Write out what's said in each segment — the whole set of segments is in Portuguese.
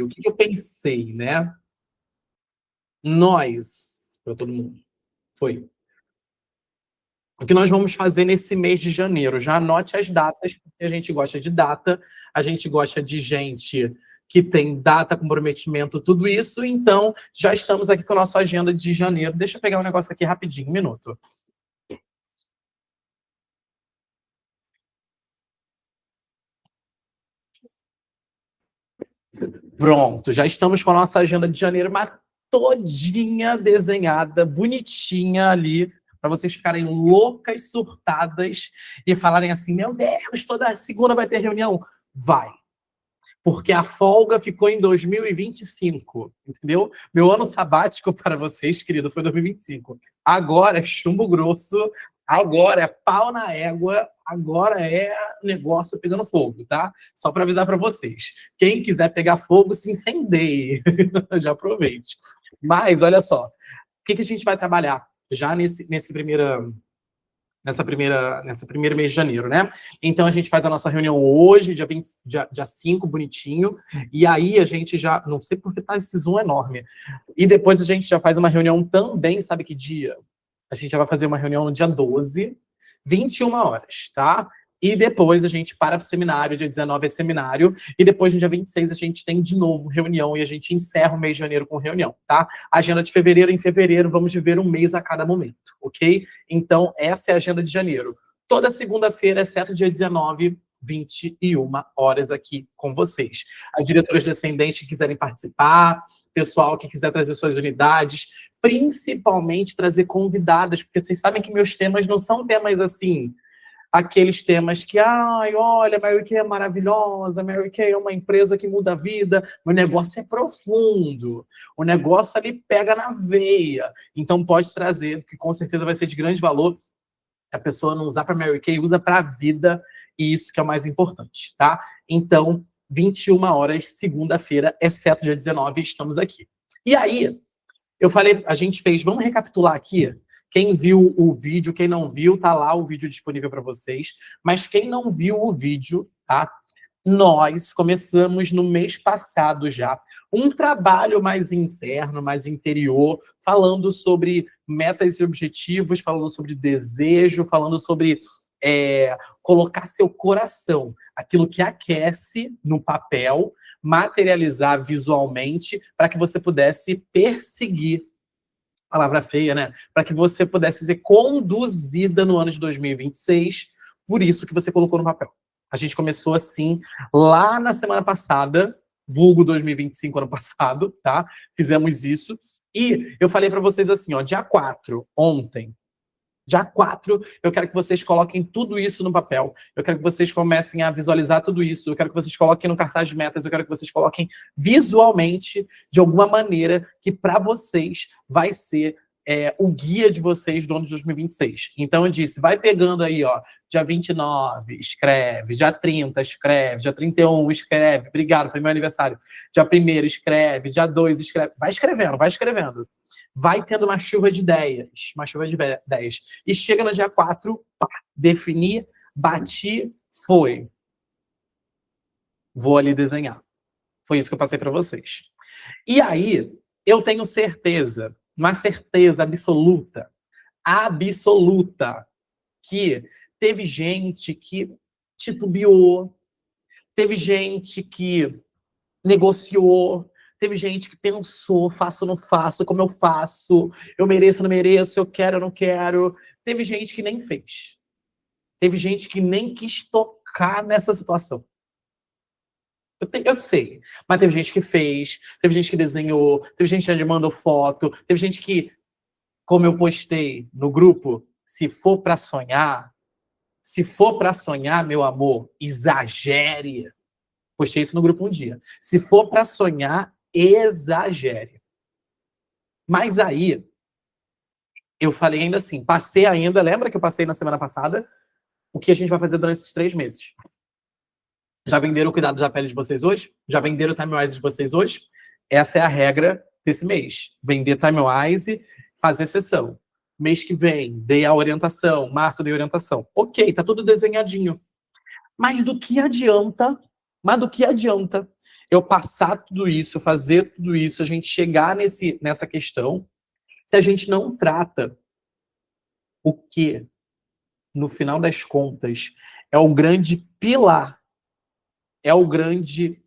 o que eu pensei, né? Nós, para todo mundo, foi o que nós vamos fazer nesse mês de janeiro. Já anote as datas, porque a gente gosta de data, a gente gosta de gente que tem data, comprometimento, tudo isso. Então, já estamos aqui com a nossa agenda de janeiro. Deixa eu pegar um negócio aqui rapidinho, um minuto. Pronto, já estamos com a nossa agenda de janeiro, mas todinha desenhada, bonitinha ali, para vocês ficarem loucas, surtadas e falarem assim: meu Deus, toda segunda vai ter reunião. Vai. Porque a folga ficou em 2025, entendeu? Meu ano sabático para vocês, querido, foi 2025. Agora é chumbo grosso, agora é pau na égua, agora é negócio pegando fogo, tá? Só para avisar para vocês. Quem quiser pegar fogo, se incendeie. Já aproveite. Mas, olha só, o que a gente vai trabalhar já nessa primeiro mês de janeiro, né? Então a gente faz a nossa reunião hoje, dia 5, bonitinho, e aí a gente já, não sei porque tá esse zoom enorme, e depois a gente já faz uma reunião também, sabe que dia? A gente já vai fazer uma reunião no dia 12, 21 horas, tá? E depois a gente para o seminário, dia 19 é seminário, e depois no dia 26 a gente tem de novo reunião, e a gente encerra o mês de janeiro com reunião, tá? Agenda de fevereiro, em fevereiro, vamos viver um mês a cada momento, ok? Então, essa é a agenda de janeiro. Toda segunda-feira, exceto dia 19, 21 horas aqui com vocês. As diretoras descendentes que quiserem participar, pessoal que quiser trazer suas unidades, principalmente trazer convidadas, porque vocês sabem que meus temas não são temas assim, aqueles temas que, ai, olha, Mary Kay é maravilhosa, Mary Kay é uma empresa que muda a vida, o negócio é profundo, o negócio ali pega na veia, então pode trazer, porque com certeza vai ser de grande valor. Se a pessoa não usar para Mary Kay, usa para a vida, e isso que é o mais importante, tá? Então, 21 horas, segunda-feira, exceto dia 19, estamos aqui. E aí, eu falei, a gente fez, vamos recapitular aqui. Quem viu o vídeo, quem não viu, tá lá o vídeo disponível para vocês. Mas quem não viu o vídeo, tá? Nós começamos no mês passado já um trabalho mais interno, mais interior, falando sobre metas e objetivos, falando sobre desejo, falando sobre colocar seu coração, aquilo que aquece no papel, materializar visualmente, para que você pudesse perseguir, palavra feia, né? Para que você pudesse ser conduzida no ano de 2026, por isso que você colocou no papel. A gente começou assim, lá na semana passada, vulgo 2025, ano passado, tá? Fizemos isso. E eu falei para vocês assim, ó, dia 4, ontem, dia 4, eu quero que vocês coloquem tudo isso no papel. Eu quero que vocês comecem a visualizar tudo isso. Eu quero que vocês coloquem no cartaz de metas. Eu quero que vocês coloquem visualmente, de alguma maneira, que para vocês vai ser o guia de vocês do ano de 2026. Então eu disse, vai pegando aí, ó, dia 29, escreve, dia 30, escreve, dia 31, escreve, obrigado, foi meu aniversário. Dia 1º, escreve, dia 2, escreve. Vai escrevendo, vai escrevendo. Vai tendo uma chuva de ideias, E chega no dia 4, pá, definir, bati, foi. Vou ali desenhar. Foi isso que eu passei para vocês. E aí, eu tenho certeza, uma certeza absoluta, que teve gente que titubeou, teve gente que negociou, teve gente que pensou, faço ou não faço, como eu faço, eu mereço ou não mereço, eu quero ou não quero. Teve gente que nem fez. Teve gente que nem quis tocar nessa situação. Eu sei, mas teve gente que fez, teve gente que desenhou, teve gente que mandou foto, teve gente que, como eu postei no grupo, se for para sonhar, meu amor, exagere. Postei isso no grupo um dia. Se for para sonhar, exagere. Mas aí, eu falei ainda assim, passei ainda, lembra que eu passei na semana passada? O que a gente vai fazer durante esses 3 meses? Já venderam o cuidado da pele de vocês hoje? Já venderam o Timewise de vocês hoje? Essa é a regra desse mês. Vender Timewise, fazer sessão. Mês que vem, dei a orientação. Março, dei a orientação. Ok, tá tudo desenhadinho. Mas do que adianta eu passar tudo isso, fazer tudo isso, a gente chegar nessa questão, se a gente não trata o que, no final das contas, é o grande pilar, é o grande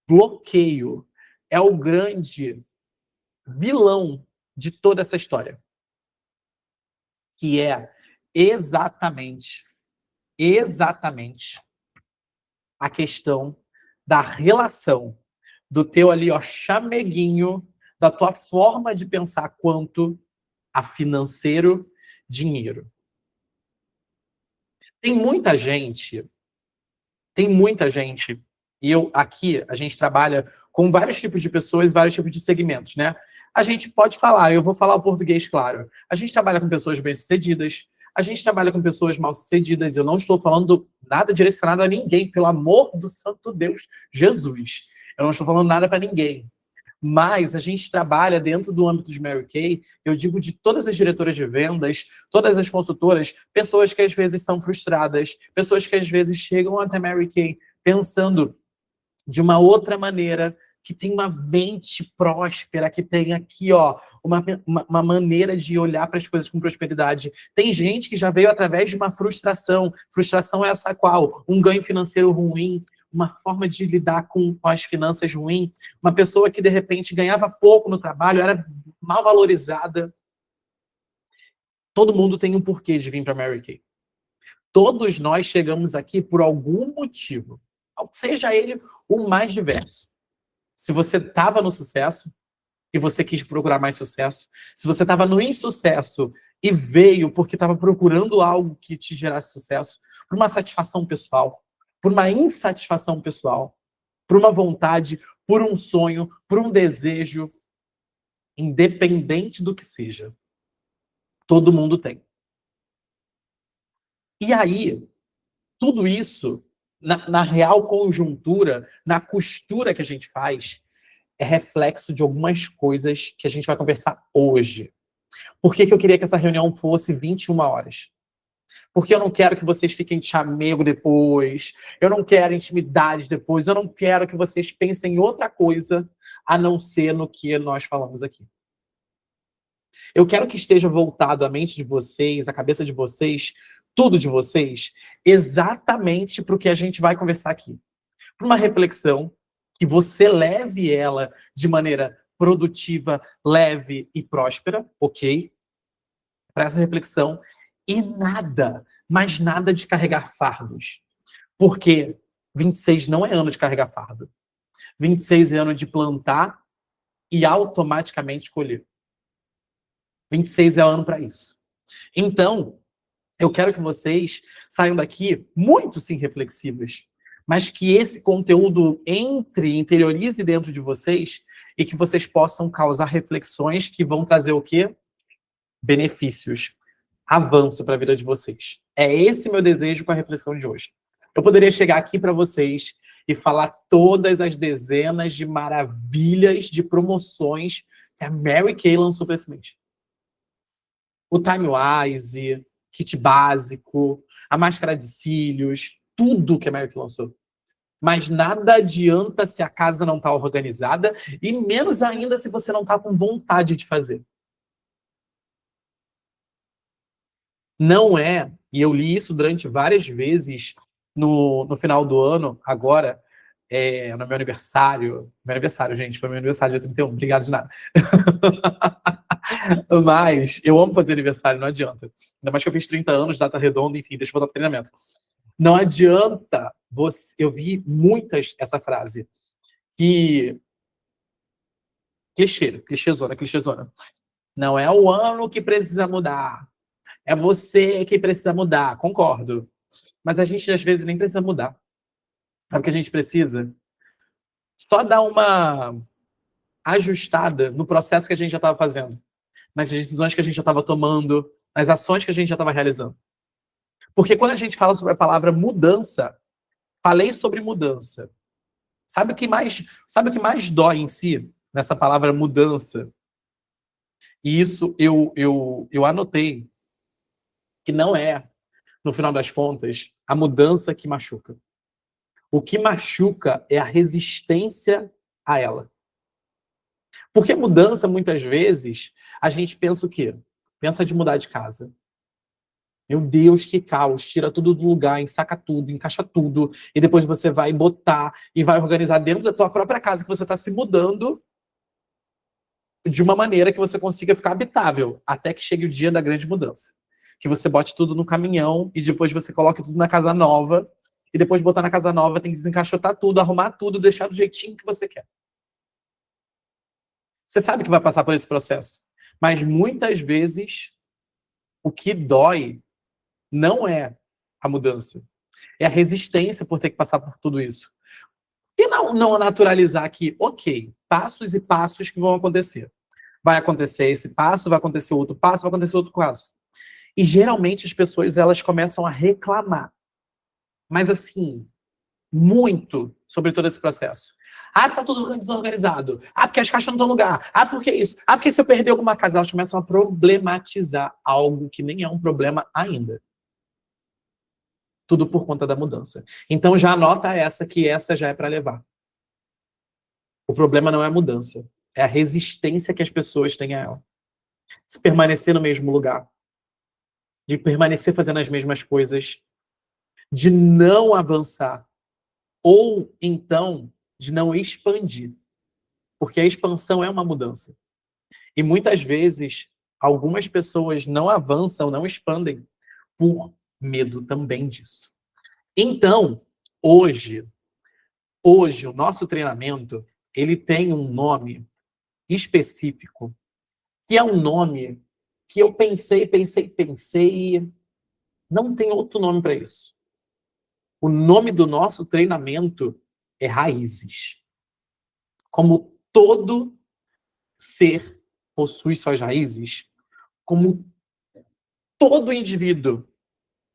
bloqueio, é o grande vilão de toda essa história, que é exatamente a questão da relação do teu ali, ó, chameguinho, da tua forma de pensar quanto a financeiro, dinheiro. Tem muita gente, e aqui a gente trabalha com vários tipos de pessoas, vários tipos de segmentos, né? A gente pode falar, eu vou falar o português, claro. A gente trabalha com pessoas bem-sucedidas, a gente trabalha com pessoas mal-sucedidas. Eu não estou falando nada direcionado a ninguém, pelo amor do santo Deus, Jesus. Eu não estou falando nada para ninguém. Mas a gente trabalha dentro do âmbito de Mary Kay, eu digo de todas as diretoras de vendas, todas as consultoras, pessoas que às vezes são frustradas, pessoas que às vezes chegam até Mary Kay pensando de uma outra maneira, que tem uma mente próspera, que tem aqui, ó, uma maneira de olhar para as coisas com prosperidade. Tem gente que já veio através de uma frustração. Frustração é essa qual? Um ganho financeiro ruim, uma forma de lidar com as finanças ruim, uma pessoa que, de repente, ganhava pouco no trabalho, era mal valorizada. Todo mundo tem um porquê de vir para Mary Kay. Todos nós chegamos aqui por algum motivo, seja ele o mais diverso. Se você estava no sucesso e você quis procurar mais sucesso, se você estava no insucesso e veio porque estava procurando algo que te gerasse sucesso, por uma satisfação pessoal, por uma insatisfação pessoal, por uma vontade, por um sonho, por um desejo, independente do que seja, todo mundo tem. E aí, tudo isso, na real conjuntura, na costura que a gente faz, é reflexo de algumas coisas que a gente vai conversar hoje. Por que eu queria que essa reunião fosse 21 horas? Porque eu não quero que vocês fiquem de chamego depois, eu não quero intimidade depois, eu não quero que vocês pensem em outra coisa a não ser no que nós falamos aqui. Eu quero que esteja voltado a mente de vocês, a cabeça de vocês, tudo de vocês, exatamente para o que a gente vai conversar aqui. Para uma reflexão que você leve ela de maneira produtiva, leve e próspera, ok? Para essa reflexão. E nada, mas nada de carregar fardos. Porque 26 não é ano de carregar fardo. 26 é ano de plantar e automaticamente colher. 26 é ano para isso. Então, eu quero que vocês saiam daqui muito, sim, reflexivos, mas que esse conteúdo interiorize dentro de vocês e que vocês possam causar reflexões que vão trazer o quê? Benefícios, avanço para a vida de vocês. É esse meu desejo com a reflexão de hoje. Eu poderia chegar aqui para vocês e falar todas as dezenas de maravilhas de promoções que a Mary Kay lançou para esse mês. O Timewise, kit básico, a máscara de cílios, tudo que a Mary Kay lançou. Mas nada adianta se a casa não está organizada e menos ainda se você não está com vontade de fazer. Não é, e eu li isso durante várias vezes no final do ano, agora, no meu aniversário. Meu aniversário, gente, foi meu aniversário dia 31, obrigado de nada. Mas eu amo fazer aniversário, não adianta. Ainda mais que eu fiz 30 anos, data redonda, enfim, deixa eu voltar pro treinamento. Não adianta você. Eu vi muitas essa frase. Que. Clichêzona. Não é o ano que precisa mudar. É você que precisa mudar. Concordo. Mas a gente, às vezes, nem precisa mudar. Sabe o que a gente precisa? Só dar uma ajustada no processo que a gente já estava fazendo. Nas decisões que a gente já estava tomando, nas ações que a gente já estava realizando. Porque quando a gente fala sobre a palavra mudança, falei sobre mudança. Sabe o que mais dói em si, nessa palavra mudança? E isso eu anotei que não é, no final das contas, a mudança que machuca. O que machuca é a resistência a ela. Porque mudança, muitas vezes, a gente pensa o quê? Pensa de mudar de casa. Meu Deus, que caos. Tira tudo do lugar, ensaca tudo, encaixa tudo. E depois você vai botar e vai organizar dentro da tua própria casa que você está se mudando de uma maneira que você consiga ficar habitável, até que chegue o dia da grande mudança. Que você bote tudo no caminhão e depois você coloque tudo na casa nova. E depois de botar na casa nova, tem que desencaixotar tudo, arrumar tudo, deixar do jeitinho que você quer. Você sabe que vai passar por esse processo. Mas muitas vezes, o que dói não é a mudança. É a resistência por ter que passar por tudo isso. E não naturalizar que, ok, passos e passos que vão acontecer. Vai acontecer esse passo, vai acontecer outro passo, vai acontecer outro passo. E geralmente as pessoas elas começam a reclamar. Mas assim, muito sobre todo esse processo. Ah, tá tudo desorganizado. Ah, porque as caixas não estão no lugar. Ah, porque isso. Ah, porque se eu perder alguma casa, elas começam a problematizar algo que nem é um problema ainda. Tudo por conta da mudança. Então já anota essa, que essa já é para levar. O problema não é a mudança. É a resistência que as pessoas têm a ela. Se permanecer no mesmo lugar. De permanecer fazendo as mesmas coisas. De não avançar. Ou, então, de não expandir. Porque a expansão é uma mudança. E muitas vezes, algumas pessoas não avançam, não expandem, por medo também disso. Então, hoje, o nosso treinamento, ele tem um nome específico, que é um nome que eu pensei, e não tem outro nome para isso. O nome do nosso treinamento é Raízes. Como todo ser possui suas raízes, como todo indivíduo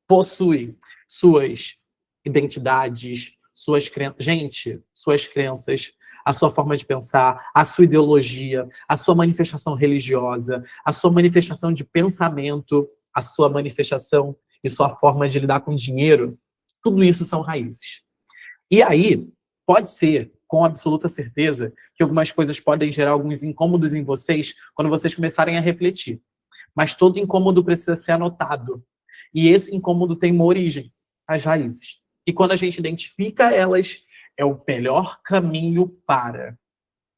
possui suas identidades, suas crenças. Gente, suas crenças, a sua forma de pensar, a sua ideologia, a sua manifestação religiosa, a sua manifestação de pensamento, a sua manifestação e sua forma de lidar com dinheiro, tudo isso são raízes. E aí, pode ser, com absoluta certeza, que algumas coisas podem gerar alguns incômodos em vocês quando vocês começarem a refletir. Mas todo incômodo precisa ser anotado. E esse incômodo tem uma origem, as raízes. E quando a gente identifica elas, é o melhor caminho para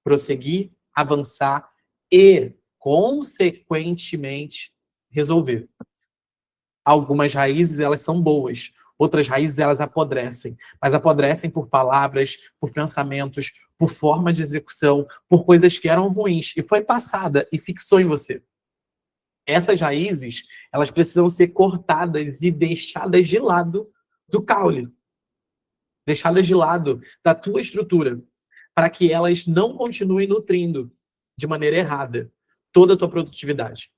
prosseguir, avançar e, consequentemente, resolver. Algumas raízes, elas são boas. Outras raízes, elas apodrecem. Mas apodrecem por palavras, por pensamentos, por forma de execução, por coisas que eram ruins. E foi passada e fixou em você. Essas raízes, elas precisam ser cortadas e deixadas de lado do caule. Deixadas de lado da tua estrutura. Para que elas não continuem nutrindo de maneira errada toda a tua produtividade.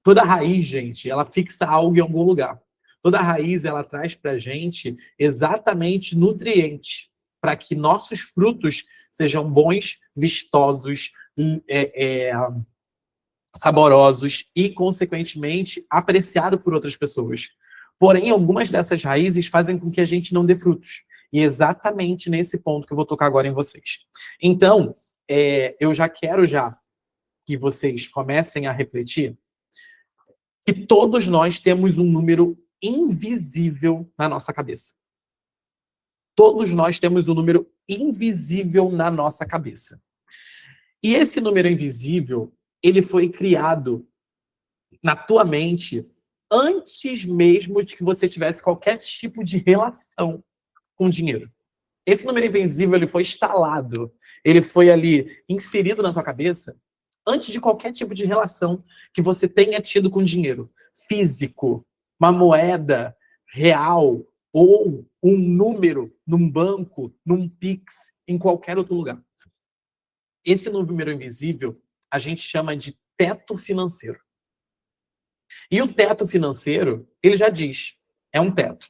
Toda raiz, gente, ela fixa algo em algum lugar. Toda raiz, ela traz para a gente exatamente nutrientes para que nossos frutos sejam bons, vistosos, saborosos e, consequentemente, apreciados por outras pessoas. Porém, algumas dessas raízes fazem com que a gente não dê frutos. E é exatamente nesse ponto que eu vou tocar agora em vocês. Então, eu já quero que vocês comecem a refletir que todos nós temos um número invisível na nossa cabeça. Todos nós temos um número invisível na nossa cabeça. E esse número invisível, ele foi criado na tua mente antes mesmo de que você tivesse qualquer tipo de relação com dinheiro. Esse número invisível, ele foi instalado, ele foi ali inserido na tua cabeça antes de qualquer tipo de relação que você tenha tido com dinheiro físico, uma moeda real ou um número num banco, num Pix, em qualquer outro lugar. Esse número invisível a gente chama de teto financeiro. E o teto financeiro, ele já diz, é um teto.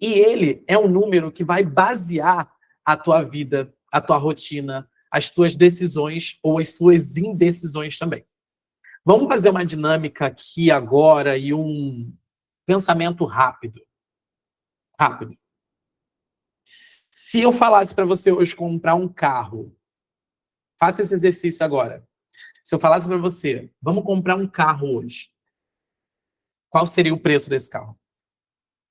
E ele é um número que vai basear a tua vida, a tua rotina, as tuas decisões ou as suas indecisões também. Vamos fazer uma dinâmica aqui agora e um pensamento rápido. Rápido. Se eu falasse para você hoje comprar um carro, faça esse exercício agora. Se eu falasse para você, vamos comprar um carro hoje, qual seria o preço desse carro?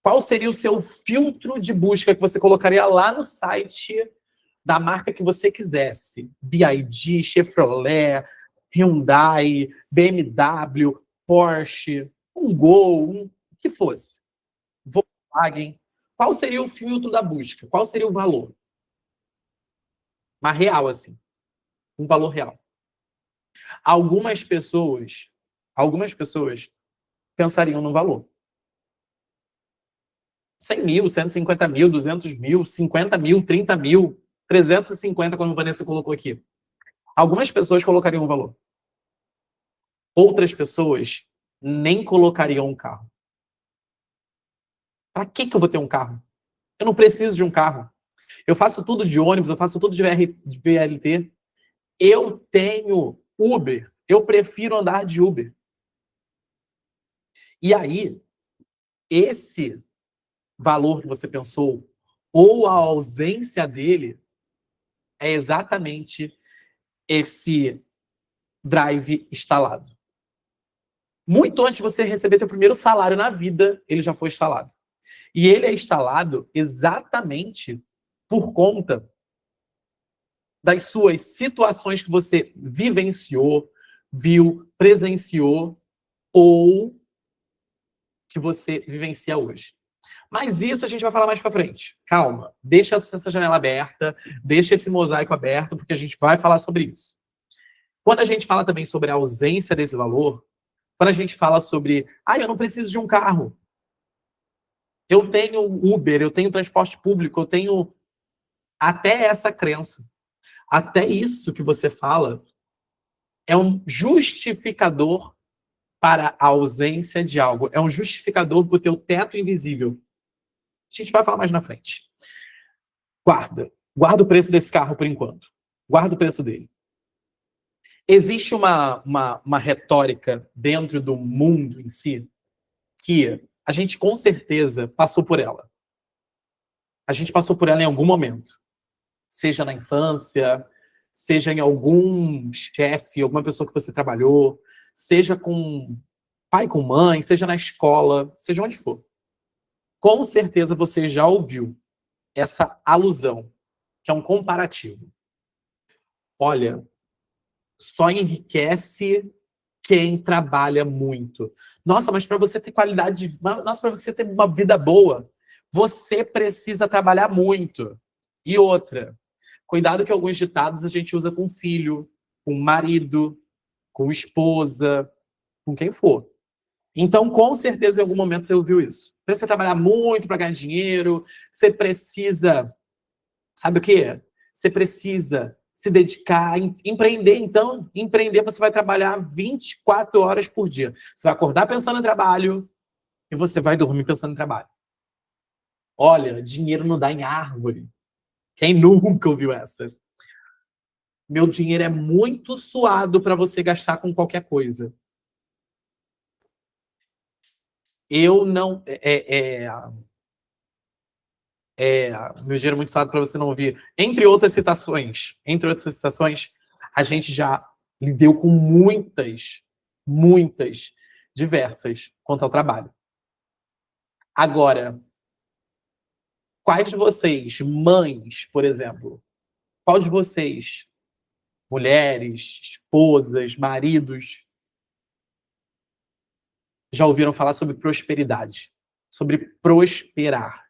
Qual seria o seu filtro de busca que você colocaria lá no site da marca que você quisesse? BYD, Chevrolet, Hyundai, BMW, Porsche, um Gol, o que fosse. Volkswagen. Qual seria o filtro da busca? Qual seria o valor? Mas real, assim. Um valor real. Algumas pessoas pensariam no valor. 100 mil, 150 mil, 200 mil, 50 mil, 30 mil, 350, como a Vanessa colocou aqui. Algumas pessoas colocariam um valor. Outras pessoas nem colocariam um carro. Para que eu vou ter um carro? Eu não preciso de um carro. Eu faço tudo de ônibus, eu faço tudo de VLT. Eu tenho Uber. Eu prefiro andar de Uber. E aí, esse valor que você pensou, ou a ausência dele, é exatamente esse drive instalado. Muito antes de você receber seu primeiro salário na vida, ele já foi instalado. E ele é instalado exatamente por conta das suas situações que você vivenciou, viu, presenciou ou que você vivencia hoje. Mas isso a gente vai falar mais para frente. Calma, deixa essa janela aberta, deixa esse mosaico aberto, porque a gente vai falar sobre isso. Quando a gente fala também sobre a ausência desse valor, quando a gente fala sobre, eu não preciso de um carro, eu tenho Uber, eu tenho transporte público, eu tenho até essa crença, até isso que você fala é um justificador para a ausência de algo, é um justificador para o teu teto invisível. A gente vai falar mais na frente. Guarda o preço desse carro por enquanto. Guarda o preço dele. Existe uma retórica dentro do mundo em si que a gente com certeza passou por ela. A gente passou por ela em algum momento. Seja na infância, seja em algum chefe, alguma pessoa que você trabalhou, seja com pai, com mãe, seja na escola, seja onde for. Com certeza você já ouviu essa alusão, que é um comparativo. Olha, só enriquece quem trabalha muito. Nossa, mas para você ter qualidade, nossa, para você ter uma vida boa, você precisa trabalhar muito. E outra, cuidado que alguns ditados a gente usa com filho, com marido, com esposa, com quem for. Então, com certeza, em algum momento você ouviu isso. Precisa trabalhar muito para ganhar dinheiro, você precisa, sabe o quê? Você precisa se dedicar, empreender. Então, empreender, você vai trabalhar 24 horas por dia. Você vai acordar pensando em trabalho e você vai dormir pensando em trabalho. Olha, dinheiro não dá em árvore. Quem nunca ouviu essa? Meu dinheiro é muito suado para você gastar com qualquer coisa. Eu não... meu dinheiro é muito suado para você não ouvir. Entre outras citações, a gente já lidou com muitas, diversas quanto ao trabalho. Agora, quais de vocês, mães, por exemplo, qual de vocês, mulheres, esposas, maridos, já ouviram falar sobre prosperidade? Sobre prosperar?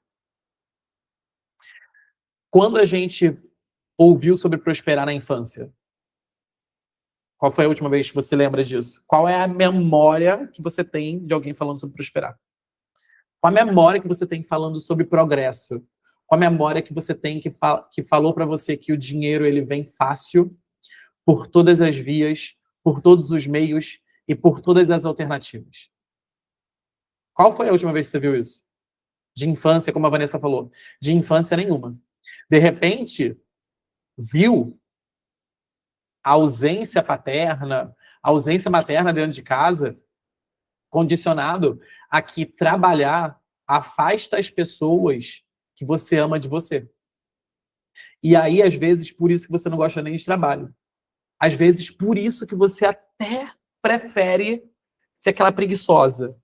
Quando a gente ouviu sobre prosperar na infância? Qual foi a última vez que você lembra disso? Qual é a memória que você tem de alguém falando sobre prosperar? Qual a memória que você tem falando sobre progresso? Qual a memória que você tem que falou para você que o dinheiro ele vem fácil, por todas as vias, por todos os meios e por todas as alternativas? Qual foi a última vez que você viu isso? De infância, como a Vanessa falou. De infância nenhuma. De repente, viu a ausência paterna, a ausência materna dentro de casa, condicionado a que trabalhar afasta as pessoas que você ama de você. E aí, às vezes, por isso que você não gosta nem de trabalho. Às vezes, por isso que você até prefere ser aquela preguiçosa,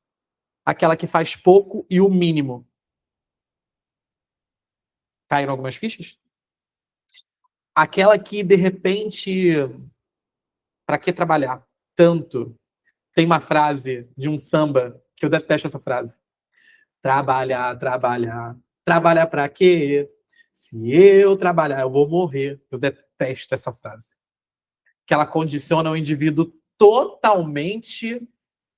aquela que faz pouco e o mínimo. Caíram algumas fichas? Aquela que, de repente, para que trabalhar tanto? Tem uma frase de um samba que eu detesto essa frase. Trabalhar, trabalhar. Trabalhar para quê? Se eu trabalhar, eu vou morrer. Eu detesto essa frase. Que ela condiciona o indivíduo totalmente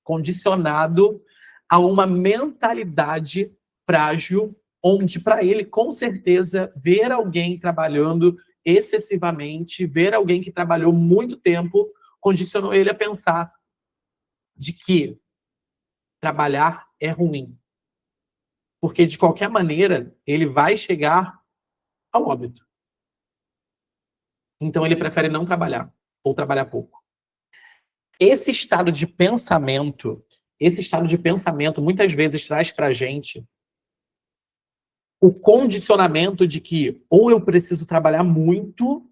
condicionado a uma mentalidade frágil, onde para ele, com certeza, ver alguém trabalhando excessivamente, ver alguém que trabalhou muito tempo, condicionou ele a pensar de que trabalhar é ruim. Porque, de qualquer maneira, ele vai chegar ao óbito. Então, ele prefere não trabalhar, ou trabalhar pouco. Esse estado de pensamento, muitas vezes traz para a gente o condicionamento de que ou eu preciso trabalhar muito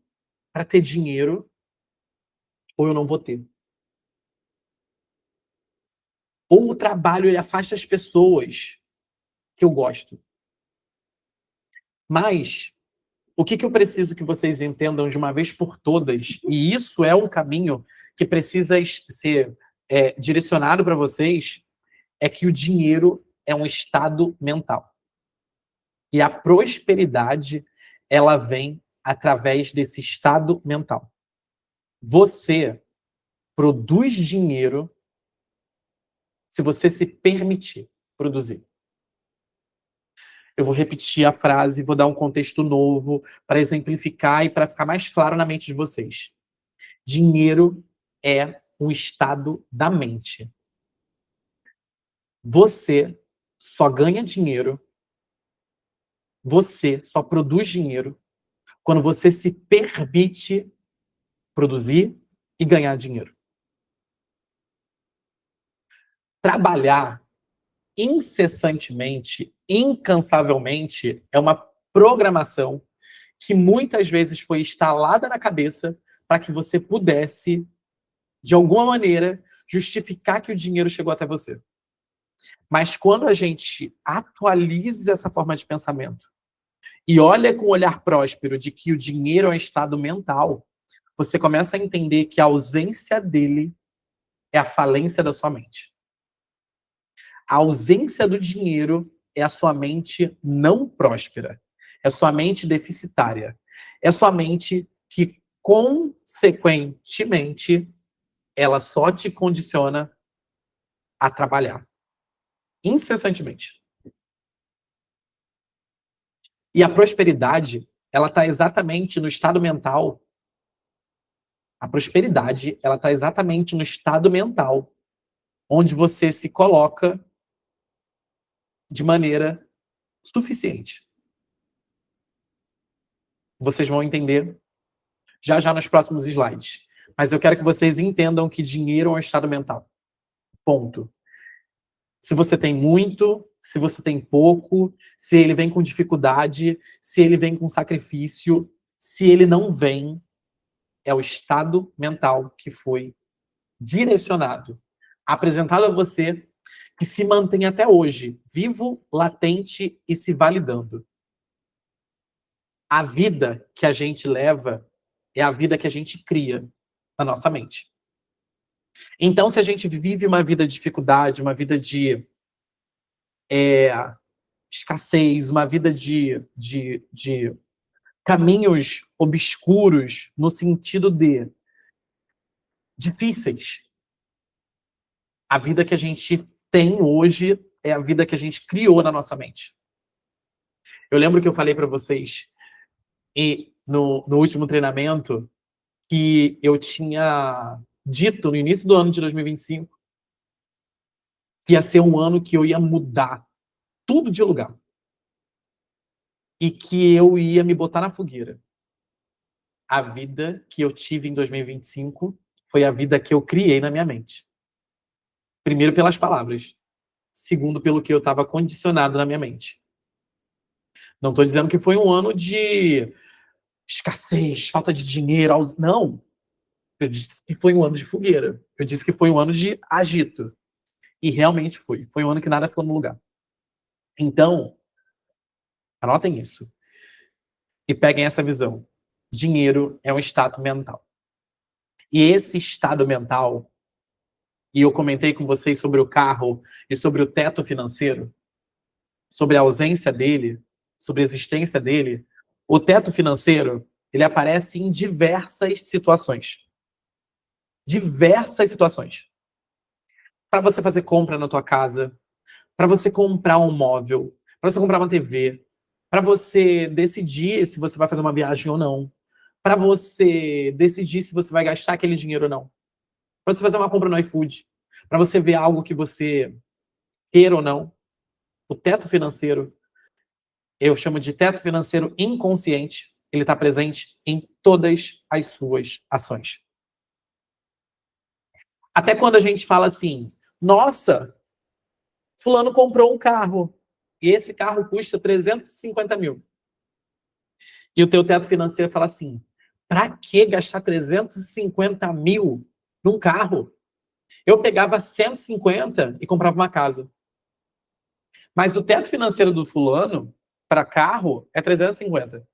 para ter dinheiro, ou eu não vou ter. Ou o trabalho ele afasta as pessoas que eu gosto. Mas o que eu preciso que vocês entendam de uma vez por todas, e isso é um caminho que precisa ser direcionado para vocês, é que o dinheiro é um estado mental. E a prosperidade, ela vem através desse estado mental. Você produz dinheiro se você se permitir produzir. Eu vou repetir a frase, vou dar um contexto novo para exemplificar e para ficar mais claro na mente de vocês. Dinheiro é um estado da mente. Você só ganha dinheiro, você só produz dinheiro quando você se permite produzir e ganhar dinheiro. Trabalhar incessantemente, incansavelmente, é uma programação que muitas vezes foi instalada na cabeça para que você pudesse, de alguma maneira, justificar que o dinheiro chegou até você. Mas quando a gente atualiza essa forma de pensamento e olha com um olhar próspero de que o dinheiro é um estado mental, você começa a entender que a ausência dele é a falência da sua mente. A ausência do dinheiro é a sua mente não próspera. É a sua mente deficitária. É a sua mente que, consequentemente, ela só te condiciona a trabalhar. Incessantemente. E a prosperidade, ela está exatamente no estado mental. A prosperidade, ela está exatamente no estado mental onde você se coloca de maneira suficiente. Vocês vão entender já nos próximos slides. Mas eu quero que vocês entendam que dinheiro é um estado mental. Ponto. Se você tem muito, se você tem pouco, se ele vem com dificuldade, se ele vem com sacrifício, se ele não vem, é o estado mental que foi direcionado, apresentado a você, que se mantém até hoje, vivo, latente e se validando. A vida que a gente leva é a vida que a gente cria na nossa mente. Então, se a gente vive uma vida de dificuldade, uma vida de escassez, uma vida de caminhos obscuros, no sentido de difíceis, a vida que a gente tem hoje é a vida que a gente criou na nossa mente. Eu lembro que eu falei para vocês no último treinamento que eu tinha dito no início do ano de 2025 que ia ser um ano que eu ia mudar tudo de lugar. E que eu ia me botar na fogueira. A vida que eu tive em 2025 foi a vida que eu criei na minha mente. Primeiro pelas palavras. Segundo pelo que eu estava condicionado na minha mente. Não estou dizendo que foi um ano de escassez, falta de dinheiro. Não. Eu disse que foi um ano de fogueira. Eu disse que foi um ano de agito. E realmente foi. Foi um ano que nada ficou no lugar. Então, anotem isso. E peguem essa visão. Dinheiro é um estado mental. E esse estado mental, e eu comentei com vocês sobre o carro e sobre o teto financeiro, sobre a ausência dele, sobre a existência dele, o teto financeiro, ele aparece em diversas situações. Diversas situações. Para você fazer compra na tua casa, para você comprar um móvel, para você comprar uma TV, para você decidir se você vai fazer uma viagem ou não, para você decidir se você vai gastar aquele dinheiro ou não, para você fazer uma compra no iFood, para você ver algo que você queira ou não. O teto financeiro, eu chamo de teto financeiro inconsciente, ele está presente em todas as suas ações. Até quando a gente fala assim, nossa, fulano comprou um carro, e esse carro custa 350 mil. E o teu teto financeiro fala assim, para que gastar 350 mil num carro? Eu pegava 150 e comprava uma casa. Mas o teto financeiro do fulano, para carro, é 350.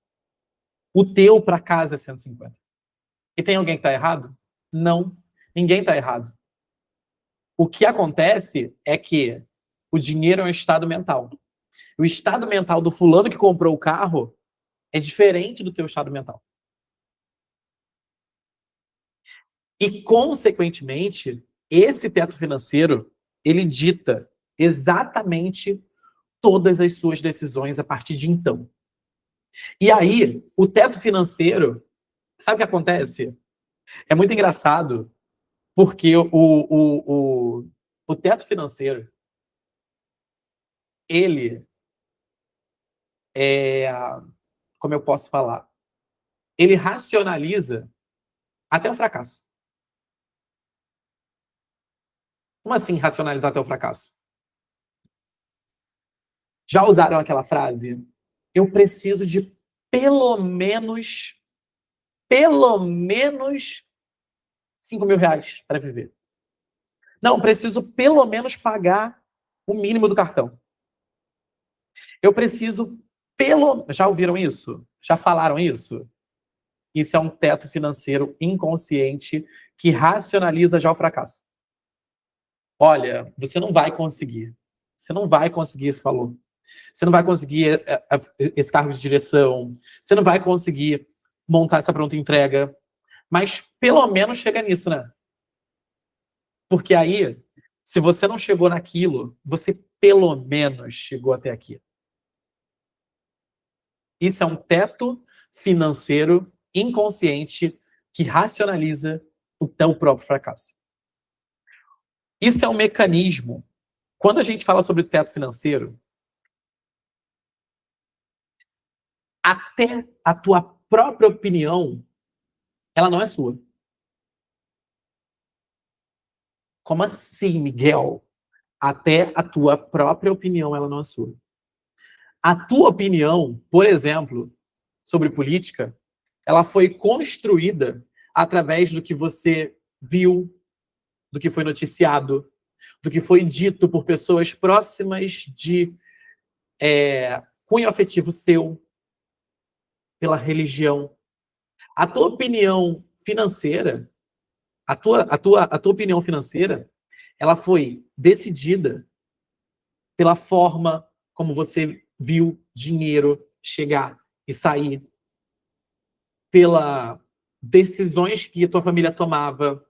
O teu para casa é 150. E tem alguém que está errado? Não. Ninguém está errado. O que acontece é que o dinheiro é um estado mental. O estado mental do fulano que comprou o carro é diferente do teu estado mental. E, consequentemente, esse teto financeiro, ele dita exatamente todas as suas decisões a partir de então. E aí, o teto financeiro, sabe o que acontece? É muito engraçado, porque o teto financeiro, ele é, como eu posso falar, ele racionaliza até o fracasso. Como assim racionalizar até o fracasso? Já usaram aquela frase? Eu preciso de pelo menos 5 mil reais para viver. Não, preciso pelo menos pagar o mínimo do cartão. Eu preciso Já ouviram isso? Já falaram isso? Isso é um teto financeiro inconsciente que racionaliza já o fracasso. Olha, você não vai conseguir. Você não vai conseguir esse valor. Você não vai conseguir esse cargo de direção. Você não vai conseguir montar essa pronta entrega. Mas pelo menos chega nisso, né? Porque aí, se você não chegou naquilo, você pelo menos chegou até aqui. Isso é um teto financeiro inconsciente que racionaliza o teu próprio fracasso. Isso é um mecanismo. Quando a gente fala sobre teto financeiro, até a tua própria opinião, ela não é sua. Como assim, Miguel? Até a tua própria opinião, ela não é sua. A tua opinião, por exemplo, sobre política, ela foi construída através do que você viu, do que foi noticiado, do que foi dito por pessoas próximas de cunho afetivo seu, pela religião. A tua opinião financeira, a tua opinião financeira, ela foi decidida pela forma como você viu dinheiro chegar e sair, pelas decisões que a tua família tomava,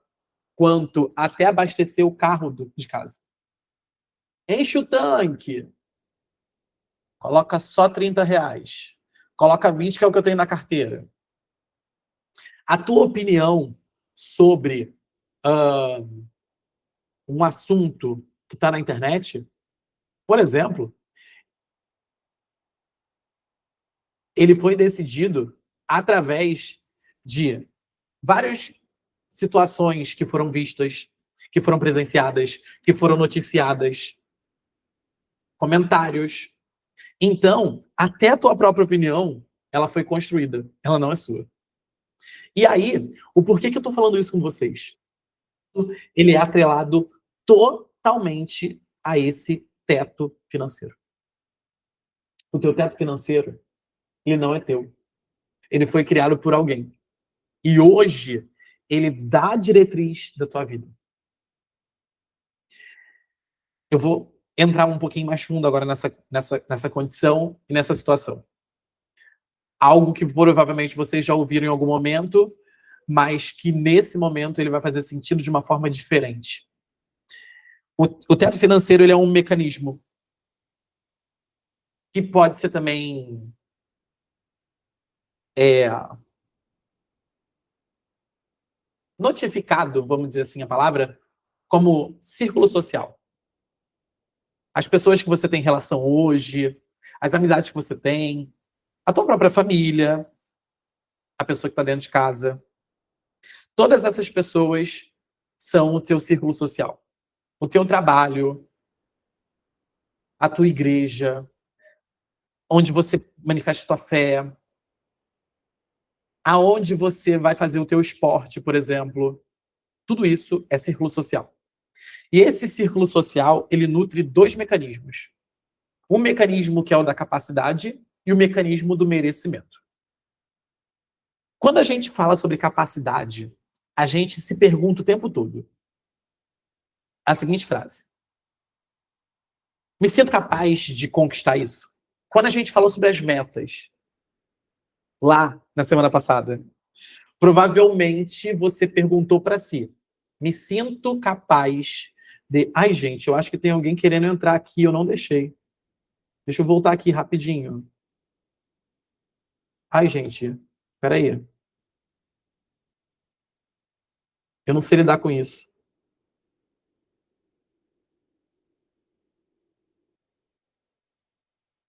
quanto até abastecer o carro de casa. Enche o tanque, coloca só 30 reais, coloca 20, que é o que eu tenho na carteira. A tua opinião sobre um assunto que está na internet, por exemplo, ele foi decidido através de várias situações que foram vistas, que foram presenciadas, que foram noticiadas, comentários. Então, até a tua própria opinião, Ela foi construída, ela não é sua. E aí, o porquê que eu tô falando isso com vocês? Ele é atrelado totalmente a esse teto financeiro. O teu teto financeiro, ele não é teu. Ele foi criado por alguém. E hoje, ele dá a diretriz da tua vida. Eu vou entrar um pouquinho mais fundo agora nessa condição e nessa situação. Algo que provavelmente vocês já ouviram em algum momento, mas que nesse momento ele vai fazer sentido de uma forma diferente. O teto financeiro, ele é um mecanismo que pode ser também notificado, vamos dizer assim a palavra, como círculo social. As pessoas que você tem relação hoje, as amizades que você tem, a tua própria família, a pessoa que está dentro de casa. Todas essas pessoas são o teu círculo social. O teu trabalho, a tua igreja, onde você manifesta a tua fé, aonde você vai fazer o teu esporte, por exemplo. Tudo isso é círculo social. E esse círculo social, ele nutre dois mecanismos. Um mecanismo que é o da capacidade e o mecanismo do merecimento. Quando a gente fala sobre capacidade, a gente se pergunta o tempo todo a seguinte frase: me sinto capaz de conquistar isso? Quando a gente falou sobre as metas, lá na semana passada, provavelmente você perguntou para si: me sinto capaz de... Ai, gente, eu acho que tem alguém querendo entrar aqui, eu não deixei. Deixa eu voltar aqui rapidinho. Ai, gente, peraí. Eu não sei lidar com isso.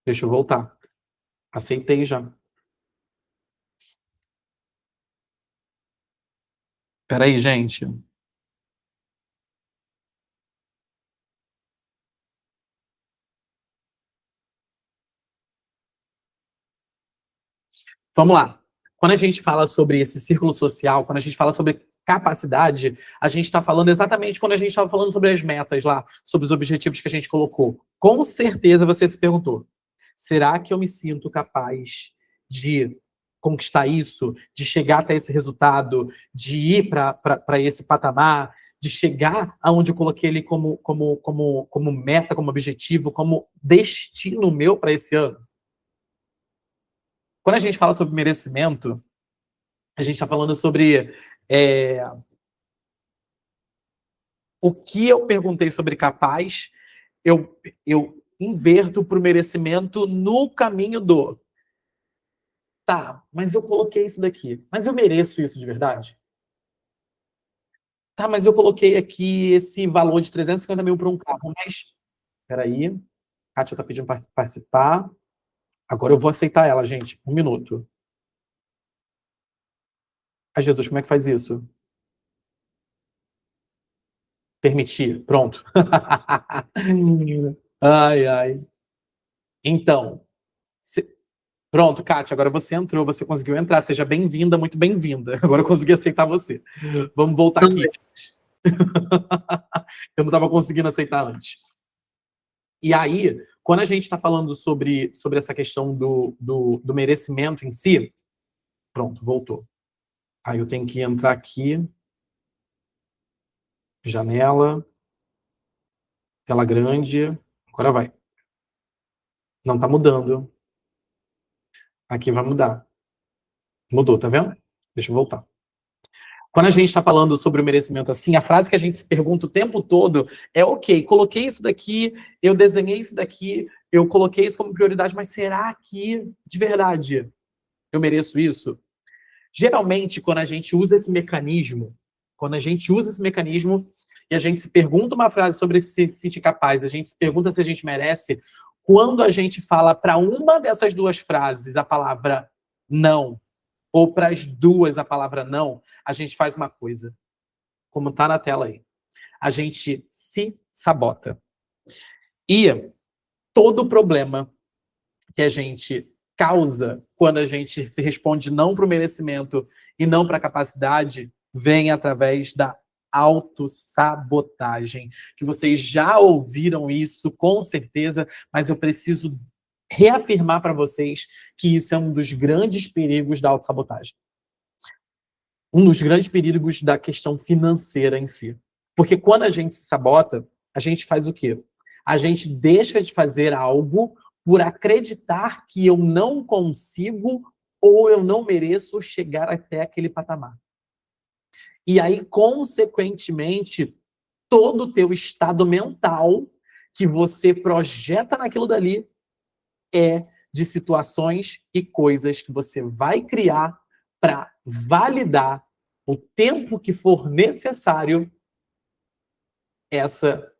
Deixa eu voltar. Aceitei já. Peraí, gente. Vamos lá. Quando a gente fala sobre esse círculo social, quando a gente fala sobre capacidade, a gente está falando exatamente quando a gente estava falando sobre as metas lá, sobre os objetivos que a gente colocou. Com certeza você se perguntou: será que eu me sinto capaz de conquistar isso, de chegar até esse resultado, de ir para esse patamar, de chegar aonde eu coloquei ele como meta, como objetivo, como destino meu para esse ano? Quando a gente fala sobre merecimento, a gente está falando sobre o que eu perguntei sobre capaz, eu inverto para o merecimento no caminho do... Tá, mas eu coloquei isso daqui. Mas eu mereço isso de verdade? Tá, mas eu coloquei aqui esse valor de 350 mil para um carro, mas... Peraí, Kátia está pedindo para participar. Agora eu vou aceitar ela, gente. Um minuto. Ai, Jesus, como é que faz isso? Permitir. Pronto. Ai, ai. Então, pronto, Kátia, agora você entrou, você conseguiu entrar. Seja bem-vinda, muito bem-vinda. Agora eu consegui aceitar você. Vamos voltar aqui. Eu não estava conseguindo aceitar antes. E aí, quando a gente está falando sobre essa questão do merecimento em si, pronto, voltou. Aí eu tenho que entrar aqui, janela, tela grande, agora vai. Não está mudando. Aqui vai mudar. Mudou, tá vendo? Deixa eu voltar. Quando a gente está falando sobre o merecimento assim, a frase que a gente se pergunta o tempo todo é: ok, coloquei isso daqui, eu desenhei isso daqui, eu coloquei isso como prioridade, mas será que, de verdade, eu mereço isso? Geralmente, quando a gente usa esse mecanismo, e a gente se pergunta uma frase sobre se sentir capaz, a gente se pergunta se a gente merece, quando a gente fala para uma dessas duas frases a palavra não, ou para as duas a palavra não, a gente faz uma coisa, como está na tela aí. A gente se sabota. E todo problema que a gente causa quando a gente se responde não para o merecimento e não para a capacidade vem através da autossabotagem. Que vocês já ouviram isso, com certeza, mas eu preciso reafirmar para vocês que isso é um dos grandes perigos da autossabotagem. Um dos grandes perigos da questão financeira em si. Porque quando a gente se sabota, a gente faz o quê? A gente deixa de fazer algo por acreditar que eu não consigo ou eu não mereço chegar até aquele patamar. E aí, consequentemente, todo o teu estado mental que você projeta naquilo dali é de situações e coisas que você vai criar para validar o tempo que for necessário essa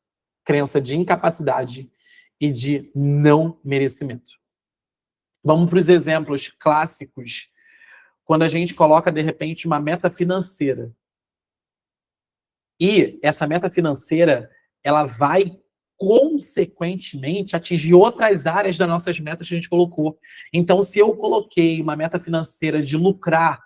crença de incapacidade e de não merecimento. Vamos para os exemplos clássicos. Quando a gente coloca, de repente, uma meta financeira. E essa meta financeira, ela vai, consequentemente, atingir outras áreas das nossas metas que a gente colocou. Então, se eu coloquei uma meta financeira de lucrar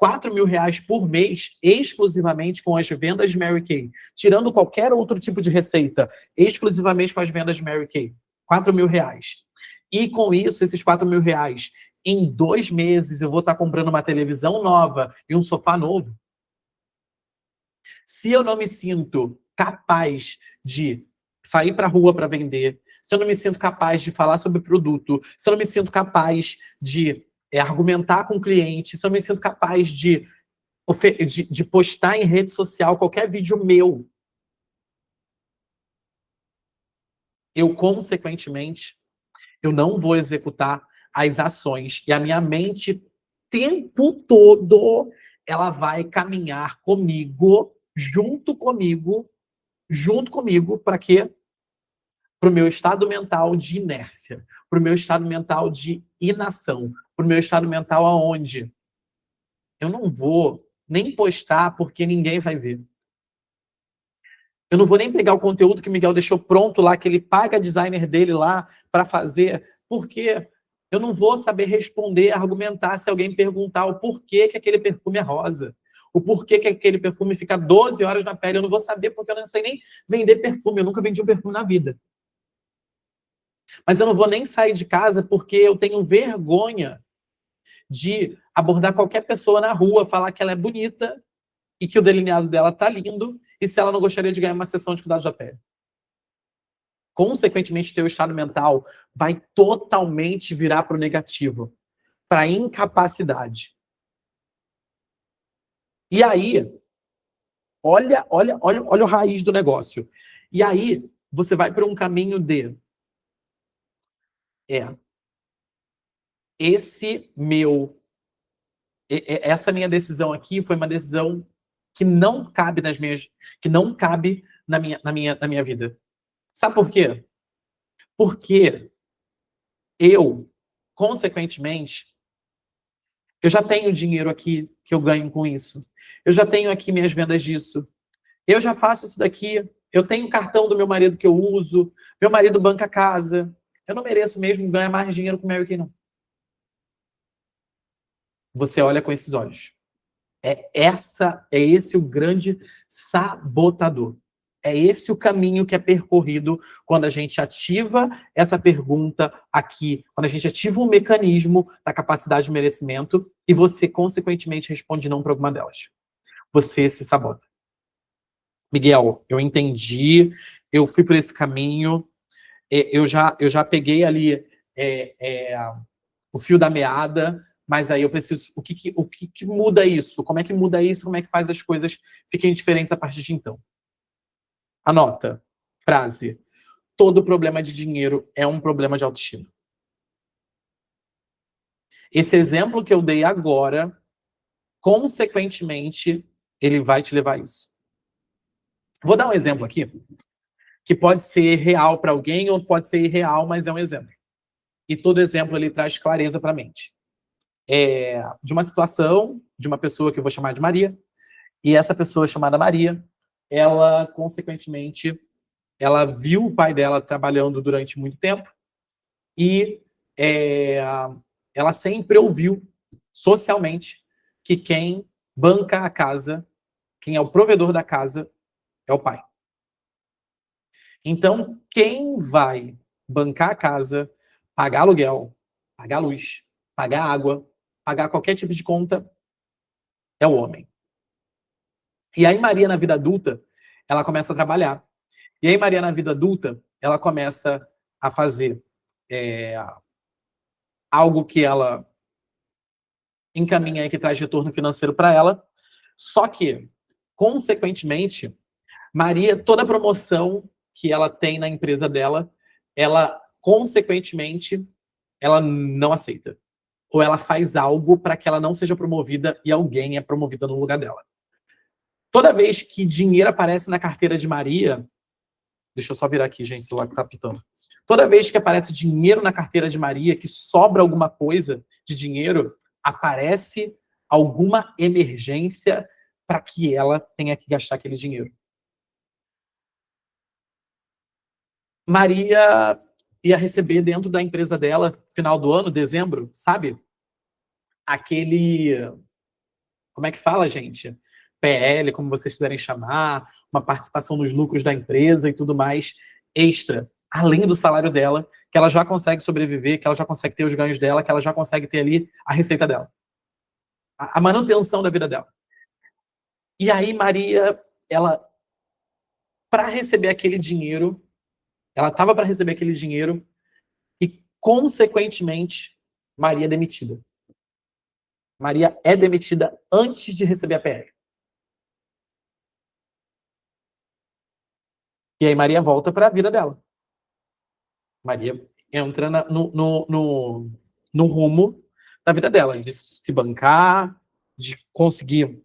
R$ 4.000 por mês, exclusivamente com as vendas de Mary Kay, tirando qualquer outro tipo de receita, exclusivamente com as vendas de Mary Kay, R$ 4.000. E com isso, esses R$ 4.000, em 2 meses eu vou estar comprando uma televisão nova e um sofá novo. Se eu não me sinto capaz de sair para a rua para vender, se eu não me sinto capaz de falar sobre produto, se eu não me sinto capaz de argumentar com o cliente, se eu não me sinto capaz de postar em rede social qualquer vídeo meu, eu, consequentemente, eu não vou executar as ações. E a minha mente, o tempo todo, ela vai caminhar comigo, junto comigo, para quê? Para o meu estado mental de inércia, para o meu estado mental de inação, para o meu estado mental aonde eu não vou nem postar porque ninguém vai ver. Eu não vou nem pegar o conteúdo que o Miguel deixou pronto lá, que ele paga designer dele lá para fazer, porque eu não vou saber responder, argumentar se alguém perguntar o porquê que aquele perfume é rosa. O porquê que aquele perfume fica 12 horas na pele. Eu não vou saber porque eu não sei nem vender perfume. Eu nunca vendi um perfume na vida. Mas eu não vou nem sair de casa porque eu tenho vergonha de abordar qualquer pessoa na rua, falar que ela é bonita e que o delineado dela tá lindo e se ela não gostaria de ganhar uma sessão de cuidados da pele. Consequentemente, o teu estado mental vai totalmente virar para o negativo, para a incapacidade. E aí, olha o raiz do negócio. E aí, você vai para um caminho de essa minha decisão aqui foi uma decisão que não cabe na minha vida. Sabe por quê? Porque eu, consequentemente, eu já tenho dinheiro aqui que eu ganho com isso. Eu já tenho aqui minhas vendas disso. Eu já faço isso daqui. Eu tenho o cartão do meu marido que eu uso. Meu marido banca a casa. Eu não mereço mesmo ganhar mais dinheiro com o Mary Kay, não. Você olha com esses olhos. É esse o grande sabotador. É esse o caminho que é percorrido quando a gente ativa essa pergunta aqui, quando a gente ativa um mecanismo da capacidade de merecimento e você, consequentemente, responde não para alguma delas. Você se sabota. Miguel, eu entendi, eu fui por esse caminho, eu já peguei ali o fio da meada, mas aí eu preciso... O que muda isso? Como é que muda isso? Como é que faz as coisas fiquem diferentes a partir de então? Anota. Frase. Todo problema de dinheiro é um problema de autoestima. Esse exemplo que eu dei agora, consequentemente, ele vai te levar a isso. Vou dar um exemplo aqui, que pode ser real para alguém ou pode ser irreal, mas é um exemplo. E todo exemplo ele traz clareza para a mente. De uma situação, de uma pessoa que eu vou chamar de Maria, e essa pessoa chamada Maria, ela, consequentemente, ela viu o pai dela trabalhando durante muito tempo e ela sempre ouviu socialmente que quem banca a casa, quem é o provedor da casa, é o pai. Então, quem vai bancar a casa, pagar aluguel, pagar luz, pagar água, pagar qualquer tipo de conta, é o homem. E aí Maria, na vida adulta, ela começa a trabalhar. E aí Maria, na vida adulta, ela começa a fazer algo que ela encaminha e que traz retorno financeiro para ela. Só que, consequentemente, Maria, toda a promoção que ela tem na empresa dela, ela, consequentemente, ela não aceita. Ou ela faz algo para que ela não seja promovida e alguém é promovida no lugar dela. Toda vez que dinheiro aparece na carteira de Maria, deixa eu só virar aqui, gente, o celular que tá pitando. Toda vez que aparece dinheiro na carteira de Maria, que sobra alguma coisa de dinheiro, aparece alguma emergência para que ela tenha que gastar aquele dinheiro. Maria ia receber dentro da empresa dela, final do ano, dezembro, sabe? Aquele, como é que fala, gente? PL, como vocês quiserem chamar, uma participação nos lucros da empresa e tudo mais, extra, além do salário dela, que ela já consegue sobreviver, que ela já consegue ter os ganhos dela, que ela já consegue ter ali a receita dela. A manutenção da vida dela. E aí, Maria, ela, para receber aquele dinheiro, ela estava para receber aquele dinheiro e, consequentemente, Maria é demitida. Maria é demitida antes de receber a PL. E aí Maria volta para a vida dela. Maria entra no rumo da vida dela, de se bancar, de conseguir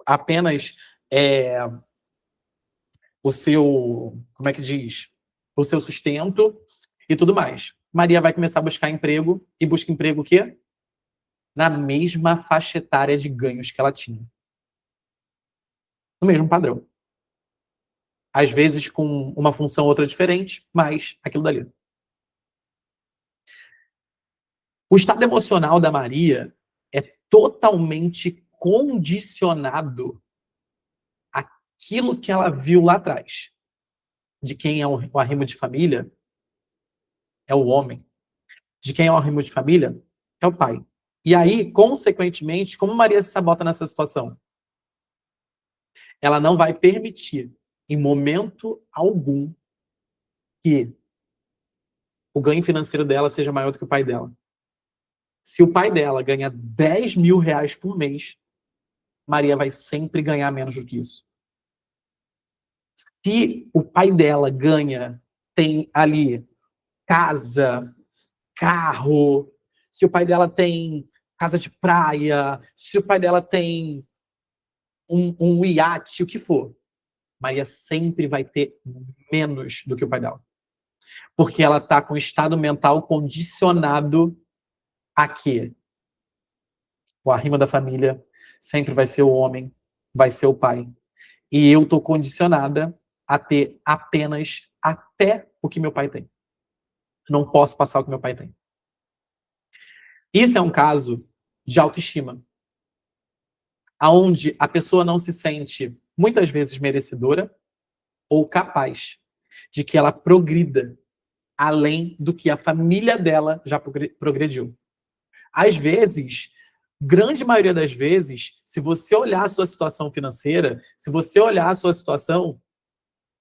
apenas o seu, como é que diz? O seu sustento e tudo mais. Maria vai começar a buscar emprego, e busca emprego o quê? Na mesma faixa etária de ganhos que ela tinha. No mesmo padrão. Às vezes com uma função ou outra diferente, mas aquilo dali. O estado emocional da Maria é totalmente condicionado àquilo que ela viu lá atrás. De quem é o arrimo de família é o homem. De quem é o arrimo de família é o pai. E aí, consequentemente, como Maria se sabota nessa situação? Ela não vai permitir, em momento algum, que o ganho financeiro dela seja maior do que o pai dela. Se o pai dela ganha 10 mil reais por mês, Maria vai sempre ganhar menos do que isso. Se o pai dela ganha, tem ali casa, carro, se o pai dela tem casa de praia, se o pai dela tem um iate, o que for, Maria sempre vai ter menos do que o pai dela. Porque ela está com o estado mental condicionado a quê? O arrimo da família sempre vai ser o homem, vai ser o pai. E eu estou condicionada a ter apenas até o que meu pai tem. Não posso passar o que meu pai tem. Isso é um caso de autoestima, onde a pessoa não se sente, muitas vezes, merecedora ou capaz de que ela progrida além do que a família dela já progrediu. Às vezes, grande maioria das vezes, se você olhar a sua situação financeira, se você olhar a sua situação,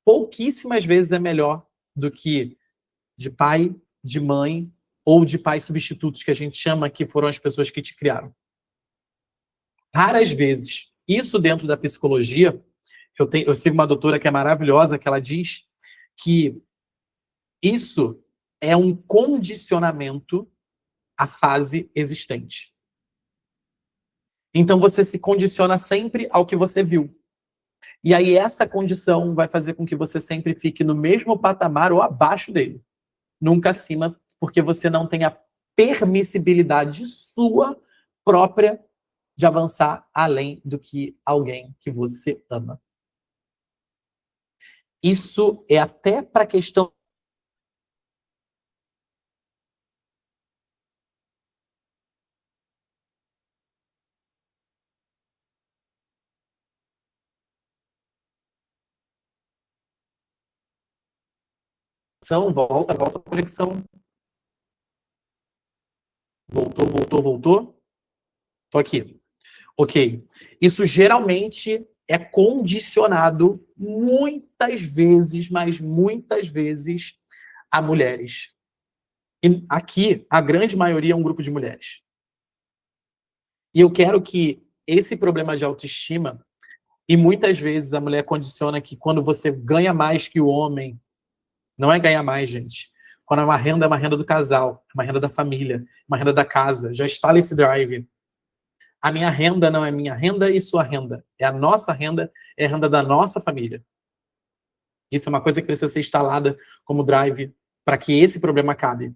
pouquíssimas vezes é melhor do que de pai, de mãe ou de pais substitutos, que a gente chama que foram as pessoas que te criaram. Raras vezes. Isso dentro da psicologia, eu sigo uma doutora que é maravilhosa, que ela diz que isso é um condicionamento à fase existente. Então você se condiciona sempre ao que você viu. E aí essa condição vai fazer com que você sempre fique no mesmo patamar ou abaixo dele. Nunca acima, porque você não tem a permissibilidade sua própria de avançar além do que alguém que você ama. Isso é até para a questão Volta a conexão. Voltou. Tô aqui. Ok. Isso geralmente é condicionado muitas vezes, mas muitas vezes, a mulheres. E aqui, a grande maioria é um grupo de mulheres. E eu quero que esse problema de autoestima, e muitas vezes a mulher condiciona que quando você ganha mais que o homem, não é ganhar mais, gente. Quando é uma renda do casal, é uma renda da família, uma renda da casa, já instala esse drive. A minha renda não é minha renda e sua renda. É a nossa renda, é a renda da nossa família. Isso é uma coisa que precisa ser instalada como drive para que esse problema acabe.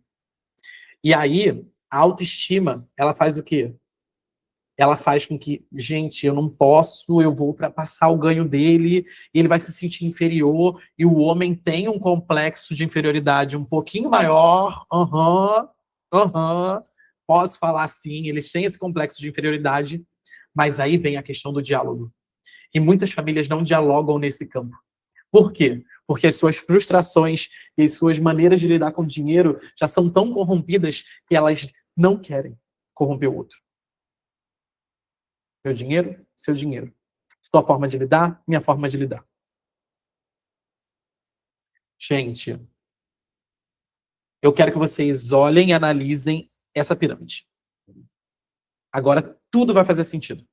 E aí, a autoestima, ela faz o quê? Ela faz com que, gente, eu não posso, eu vou ultrapassar o ganho dele, e ele vai se sentir inferior, e o homem tem um complexo de inferioridade um pouquinho maior, posso falar assim, eles têm esse complexo de inferioridade, mas aí vem a questão do diálogo. E muitas famílias não dialogam nesse campo. Por quê? Porque as suas frustrações e as suas maneiras de lidar com o dinheiro já são tão corrompidas que elas não querem corromper o outro. Meu dinheiro, seu dinheiro. Sua forma de lidar, minha forma de lidar. Gente, eu quero que vocês olhem e analisem essa pirâmide. Agora, tudo vai fazer sentido.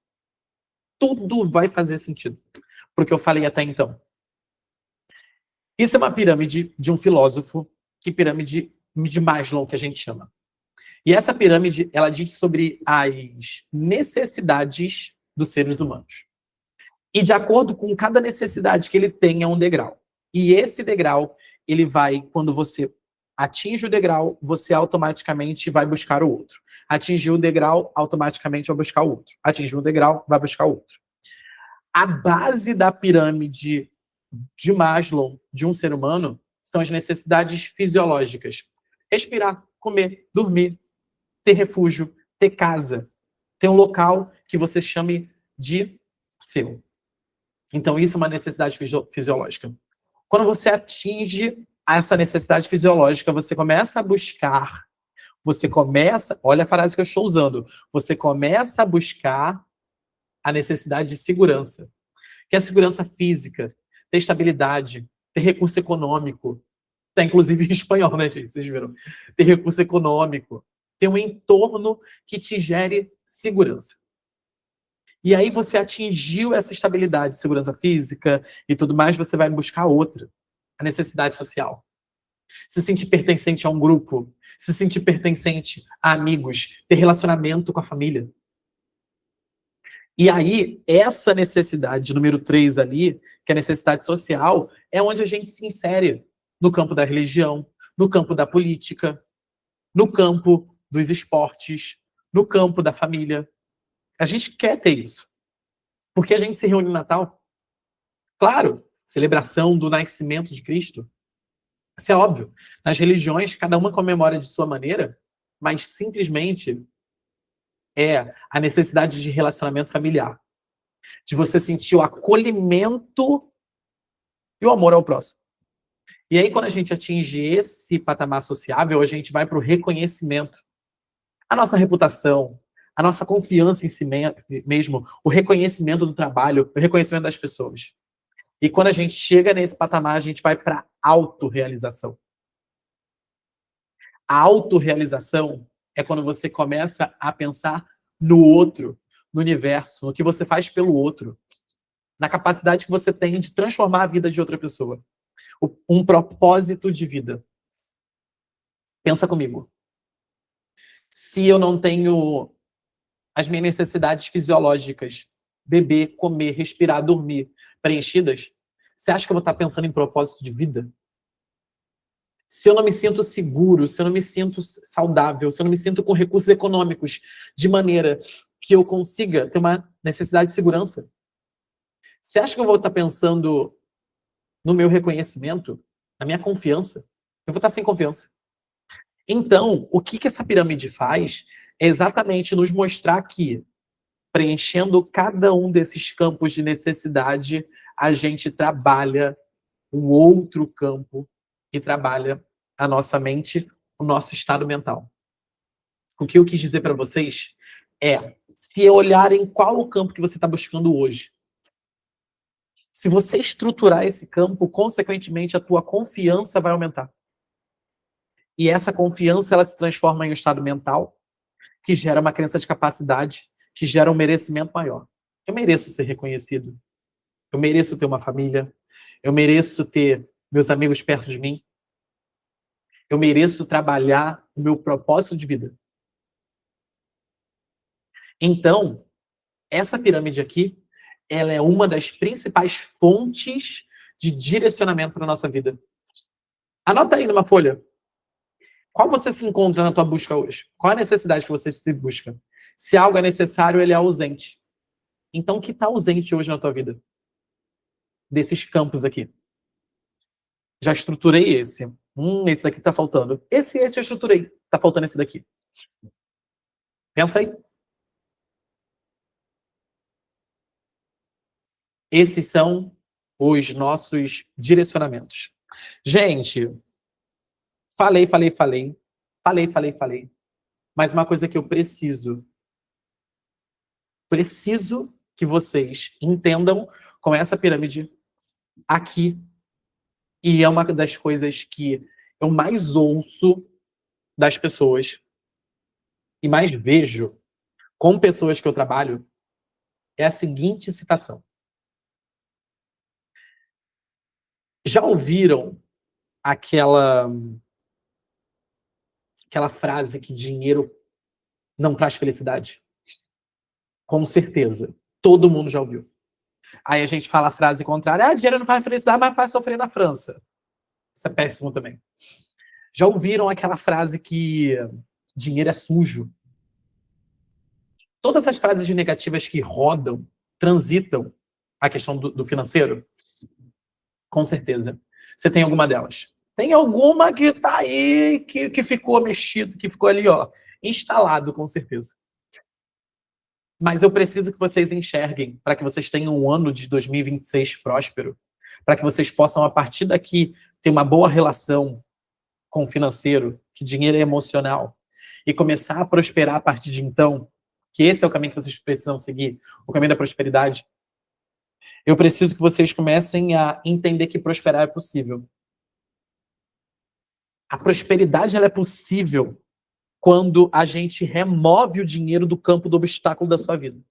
Tudo vai fazer sentido. Porque eu falei até então. Isso é uma pirâmide de um filósofo, que pirâmide de Maslow, que a gente chama. E essa pirâmide, ela diz sobre as necessidades dos seres humanos. E de acordo com cada necessidade que ele tem, é um degrau. E esse degrau, ele vai, quando você atinge o degrau, você automaticamente vai buscar o outro. Atingiu o degrau, automaticamente vai buscar o outro. Atingiu o degrau, vai buscar o outro. A base da pirâmide de Maslow, de um ser humano, são as necessidades fisiológicas. Respirar, comer, dormir, ter refúgio, ter casa, ter um local que você chame de seu. Então, isso é uma necessidade fisiológica. Quando você atinge essa necessidade fisiológica, você começa a buscar, olha a frase que eu estou usando, você começa a buscar a necessidade de segurança, que é a segurança física, ter estabilidade, ter recurso econômico, tá inclusive em espanhol, né, gente? Vocês viram? Ter recurso econômico, ter um entorno que te gere segurança. E aí você atingiu essa estabilidade, segurança física e tudo mais, você vai buscar outra, a necessidade social. Se sentir pertencente a um grupo, se sentir pertencente a amigos, ter relacionamento com a família. E aí, essa necessidade número 3 ali, que é a necessidade social, é onde a gente se insere no campo da religião, no campo da política, no campo dos esportes, no campo da família. A gente quer ter isso. Porque a gente se reúne no Natal. Claro, celebração do nascimento de Cristo. Isso é óbvio. Nas religiões, cada uma comemora de sua maneira, mas simplesmente é a necessidade de relacionamento familiar. De você sentir o acolhimento e o amor ao próximo. E aí, quando a gente atinge esse patamar sociável, a gente vai para o reconhecimento. A nossa reputação, a nossa confiança em si mesmo, o reconhecimento do trabalho, o reconhecimento das pessoas. E quando a gente chega nesse patamar, a gente vai para a autorrealização. A autorrealização é quando você começa a pensar no outro, no universo, no que você faz pelo outro, na capacidade que você tem de transformar a vida de outra pessoa. Um propósito de vida. Pensa comigo. Se eu não tenho as minhas necessidades fisiológicas, beber, comer, respirar, dormir, preenchidas, você acha que eu vou estar pensando em propósito de vida? Se eu não me sinto seguro, se eu não me sinto saudável, se eu não me sinto com recursos econômicos, de maneira que eu consiga ter uma necessidade de segurança, você acha que eu vou estar pensando no meu reconhecimento, na minha confiança? Eu vou estar sem confiança. Então, o que essa pirâmide faz é exatamente nos mostrar que, preenchendo cada um desses campos de necessidade, a gente trabalha um outro campo e trabalha a nossa mente, o nosso estado mental. O que eu quis dizer para vocês é, se olharem qual o campo que você está buscando hoje, se você estruturar esse campo, consequentemente, a tua confiança vai aumentar. E essa confiança, ela se transforma em um estado mental, que gera uma crença de capacidade, que gera um merecimento maior. Eu mereço ser reconhecido. Eu mereço ter uma família. Eu mereço ter meus amigos perto de mim. Eu mereço trabalhar o meu propósito de vida. Então, essa pirâmide aqui, ela é uma das principais fontes de direcionamento para a nossa vida. Anota aí numa folha. Qual você se encontra na tua busca hoje? Qual a necessidade que você se busca? Se algo é necessário, ele é ausente. Então, o que está ausente hoje na tua vida? Desses campos aqui. Já estruturei esse. Esse daqui tá faltando. Esse eu estruturei. Tá faltando esse daqui. Pensa aí. Esses são os nossos direcionamentos. Gente, falei. Mas uma coisa que eu preciso que vocês entendam com essa pirâmide aqui. E é uma das coisas que eu mais ouço das pessoas e mais vejo com pessoas que eu trabalho, é a seguinte citação. Já ouviram aquela frase que dinheiro não traz felicidade? Com certeza. Todo mundo já ouviu. Aí a gente fala a frase contrária, dinheiro não faz felicidade, mas faz sofrer na França. Isso é péssimo também. Já ouviram aquela frase que dinheiro é sujo? Todas as frases negativas que rodam, transitam a questão do financeiro? Com certeza. Você tem alguma delas? Tem alguma que tá aí, que ficou mexido, que ficou ali, ó, instalado, com certeza. Mas eu preciso que vocês enxerguem, para que vocês tenham um ano de 2026 próspero, para que vocês possam, a partir daqui, ter uma boa relação com o financeiro, que dinheiro é emocional, e começar a prosperar a partir de então, que esse é o caminho que vocês precisam seguir, o caminho da prosperidade. Eu preciso que vocês comecem a entender que prosperar é possível. A prosperidade ela é possível quando a gente remove o dinheiro do campo do obstáculo da sua vida,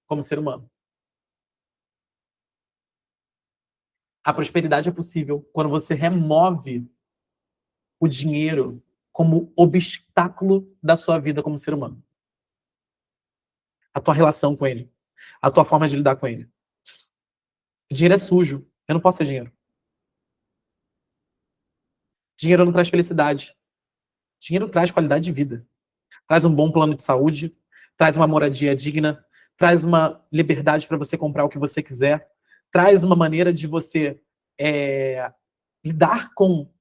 como ser humano. A prosperidade é possível quando você remove o dinheiro como obstáculo da sua vida como ser humano. A tua relação com ele, a tua forma de lidar com ele. O dinheiro é sujo, eu não posso ter dinheiro. Dinheiro não traz felicidade. Dinheiro traz qualidade de vida. Traz um bom plano de saúde, traz uma moradia digna, traz uma liberdade para você comprar o que você quiser, traz uma maneira de você lidar com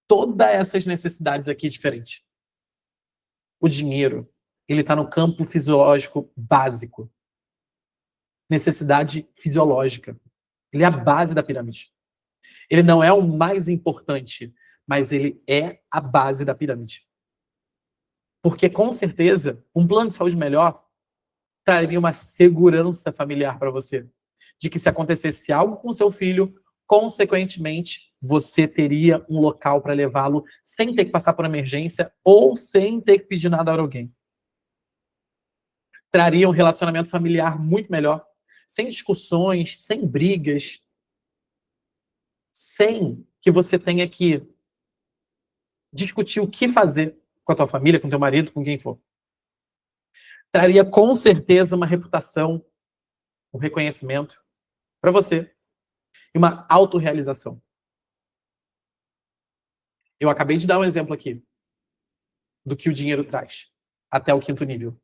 todas essas necessidades aqui diferentes. O dinheiro, ele está no campo fisiológico básico. Necessidade fisiológica. Ele é a base da pirâmide. Ele não é o mais importante, mas ele é a base da pirâmide. Porque, com certeza, um plano de saúde melhor traria uma segurança familiar para você. De que se acontecesse algo com seu filho, consequentemente, você teria um local para levá-lo sem ter que passar por emergência ou sem ter que pedir nada a alguém. Traria um relacionamento familiar muito melhor, sem discussões, sem brigas, sem que você tenha que discutir o que fazer com a tua família, com teu marido, com quem for. Traria com certeza uma reputação, um reconhecimento para você e uma autorrealização. Eu acabei de dar um exemplo aqui do que o dinheiro traz até o 5º nível.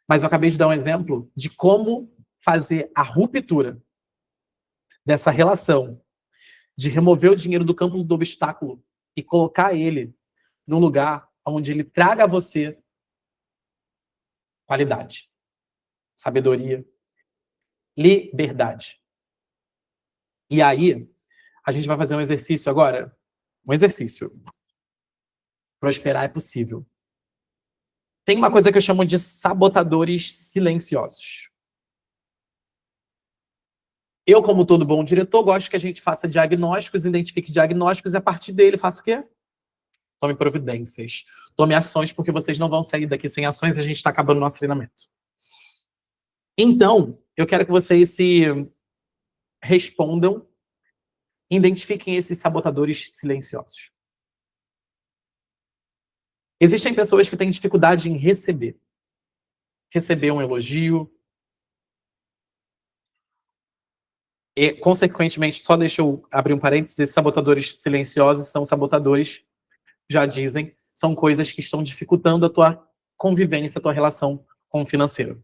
Mas eu acabei de dar um exemplo de como fazer a ruptura dessa relação de remover o dinheiro do campo do obstáculo e colocar ele num lugar onde ele traga a você qualidade, sabedoria, liberdade. E aí, a gente vai fazer um exercício agora Um exercício. Prosperar é possível. Tem uma coisa que eu chamo de sabotadores silenciosos. Eu, como todo bom diretor, gosto que a gente faça diagnósticos, identifique diagnósticos e a partir dele faça o quê? Tome providências. Tome ações, porque vocês não vão sair daqui sem ações e a gente está acabando o nosso treinamento. Então, eu quero que vocês se respondam, identifiquem esses sabotadores silenciosos. Existem pessoas que têm dificuldade em receber. Receber um elogio. E, consequentemente, só deixa eu abrir um parênteses, esses sabotadores silenciosos são sabotadores, já dizem, são coisas que estão dificultando a tua convivência, a tua relação com o financeiro.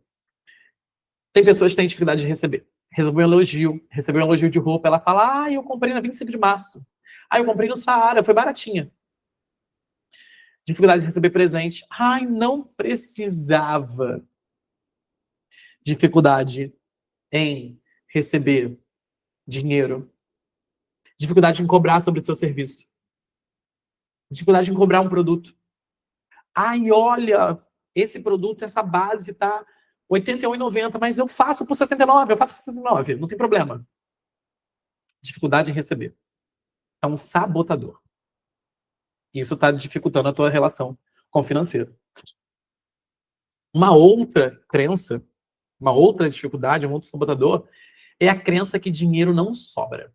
Tem pessoas que têm dificuldade de receber. Recebeu um elogio de roupa, ela fala, eu comprei na 25 de março. Eu comprei no Saara, foi baratinha. Dificuldade de receber presente. Não precisava. Dificuldade em receber dinheiro. Dificuldade em cobrar sobre o seu serviço. Dificuldade em cobrar um produto. Olha, esse produto, essa base tá R$ 81,90, mas eu faço por R$ 69, eu faço por R$ 69, não tem problema. Dificuldade em receber. É um sabotador. Isso está dificultando a tua relação com o financeiro. Uma outra crença, uma outra dificuldade, um outro sabotador, é a crença que dinheiro não sobra.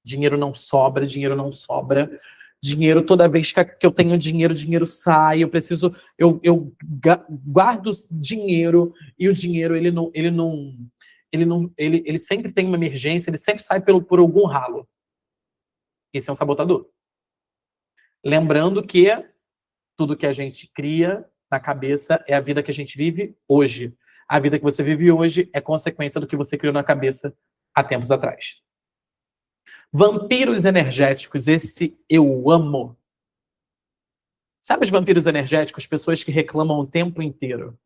Dinheiro não sobra, dinheiro não sobra. Dinheiro, toda vez que eu tenho dinheiro, dinheiro sai. Eu guardo dinheiro e o dinheiro ele sempre tem uma emergência, ele sempre sai por algum ralo. Esse é um sabotador. Lembrando que tudo que a gente cria na cabeça é a vida que a gente vive hoje. A vida que você vive hoje é consequência do que você criou na cabeça há tempos atrás. Vampiros energéticos, esse eu amo. Sabe os vampiros energéticos? Pessoas que reclamam o tempo inteiro.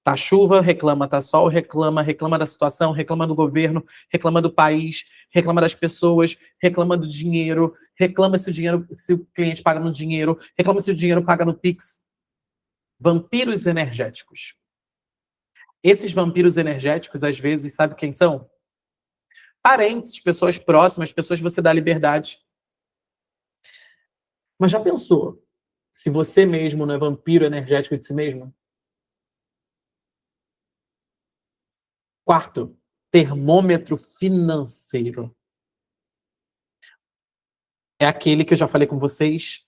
Tá chuva, reclama, tá sol, reclama da situação, reclama do governo, reclama do país, reclama das pessoas, reclama do dinheiro, reclama se o cliente paga no dinheiro, reclama se o dinheiro paga no Pix. Vampiros energéticos. Esses vampiros energéticos, às vezes, sabe quem são? Parentes, pessoas próximas, pessoas que você dá liberdade. Mas já pensou se você mesmo não é vampiro energético de si mesmo? Quarto, termômetro financeiro. É aquele que eu já falei com vocês,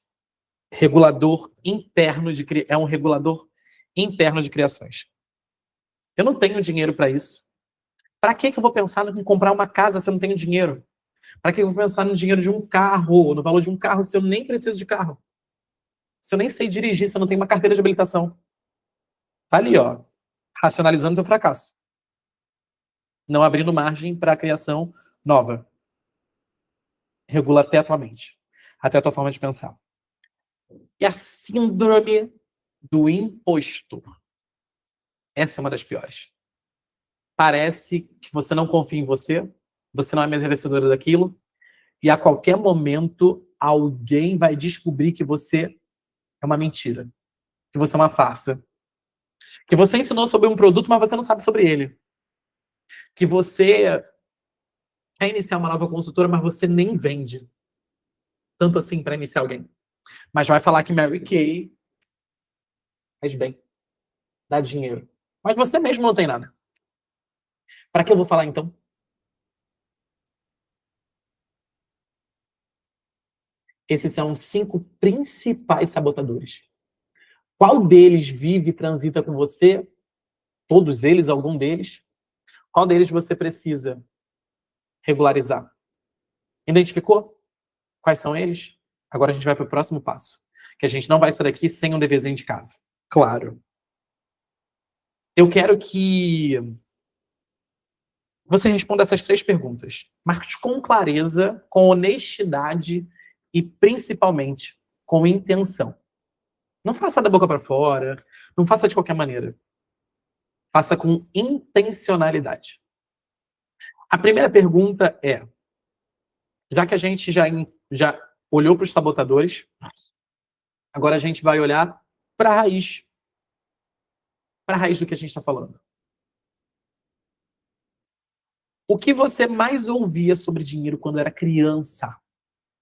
regulador interno é um regulador interno de criações. Eu não tenho dinheiro para isso. Para que eu vou pensar em comprar uma casa se eu não tenho dinheiro? Para que eu vou pensar no dinheiro de um carro, no valor de um carro, se eu nem preciso de carro? Se eu nem sei dirigir, se eu não tenho uma carteira de habilitação? Tá ali, ó, racionalizando teu fracasso. Não abrindo margem para a criação nova. Regula até a tua mente, até a tua forma de pensar. E a síndrome do impostor. Essa é uma das piores. Parece que você não confia em você, você não é merecedora daquilo, e a qualquer momento alguém vai descobrir que você é uma mentira, que você é uma farsa, que você ensinou sobre um produto, mas você não sabe sobre ele, que você quer iniciar uma nova consultora, mas você nem vende tanto assim para iniciar alguém. Mas vai falar que Mary Kay faz bem, dá dinheiro. Mas você mesmo não tem nada. Para que eu vou falar então? Esses são os 5 principais sabotadores. Qual deles vive e transita com você? Todos eles, algum deles? Qual deles você precisa regularizar? Identificou? Quais são eles? Agora a gente vai para o próximo passo. Que a gente não vai sair daqui sem um deverzinho de casa. Claro. Eu quero que você responda essas 3 perguntas. Mas com clareza, com honestidade e, principalmente, com intenção. Não faça da boca para fora, não faça de qualquer maneira. Faça com intencionalidade. A primeira pergunta é, já que a gente já olhou para os sabotadores. Agora a gente vai olhar para a raiz. Para a raiz do que a gente está falando. O que você mais ouvia sobre dinheiro quando era criança?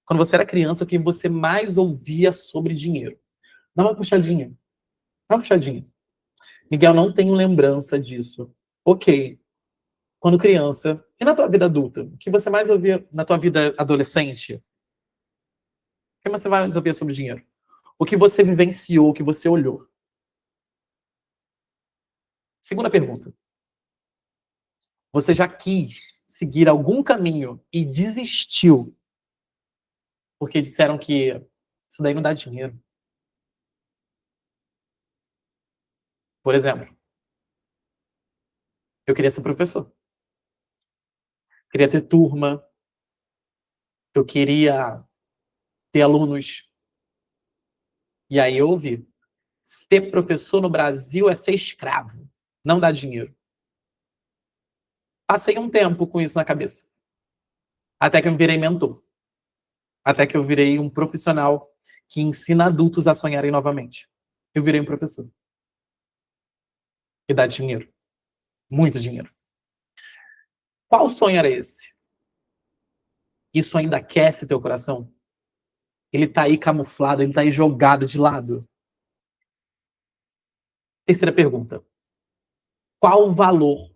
Quando você era criança, o que você mais ouvia sobre dinheiro? Dá uma puxadinha. Dá uma puxadinha. Miguel, não tenho lembrança disso. Ok. Quando criança. E na tua vida adulta? O que você mais ouvia na tua vida adolescente? O que você mais ouvia sobre dinheiro? O que você vivenciou, o que você olhou? Segunda pergunta. Você já quis seguir algum caminho e desistiu porque disseram que isso daí não dá dinheiro? Por exemplo, eu queria ser professor. Queria ter turma. Eu queria ter alunos. E aí eu ouvi: ser professor no Brasil é ser escravo. Não dá dinheiro. Passei um tempo com isso na cabeça. Até que eu virei mentor. Até que eu virei um profissional que ensina adultos a sonharem novamente. Eu virei um professor. E dá dinheiro. Muito dinheiro. Qual sonho era esse? Isso ainda aquece teu coração? Ele tá aí camuflado, ele tá aí jogado de lado? Terceira pergunta. Qual o valor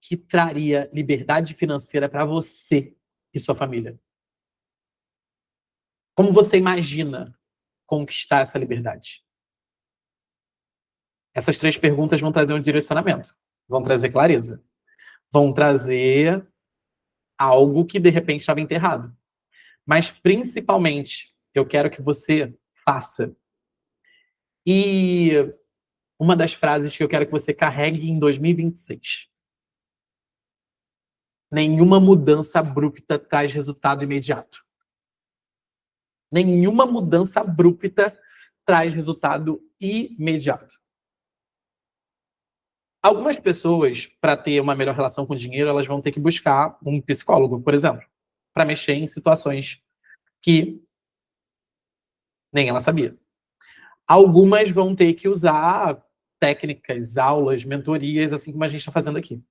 que traria liberdade financeira para você e sua família? Como você imagina conquistar essa liberdade? Essas três perguntas vão trazer um direcionamento, vão trazer clareza, vão trazer algo que de repente estava enterrado. Mas principalmente, eu quero que você faça. E uma das frases que eu quero que você carregue em 2026. Nenhuma mudança abrupta traz resultado imediato. Nenhuma mudança abrupta traz resultado imediato. Algumas pessoas, para ter uma melhor relação com o dinheiro, elas vão ter que buscar um psicólogo, por exemplo, para mexer em situações que nem ela sabia. Algumas vão ter que usar técnicas, aulas, mentorias, assim como a gente está fazendo aqui.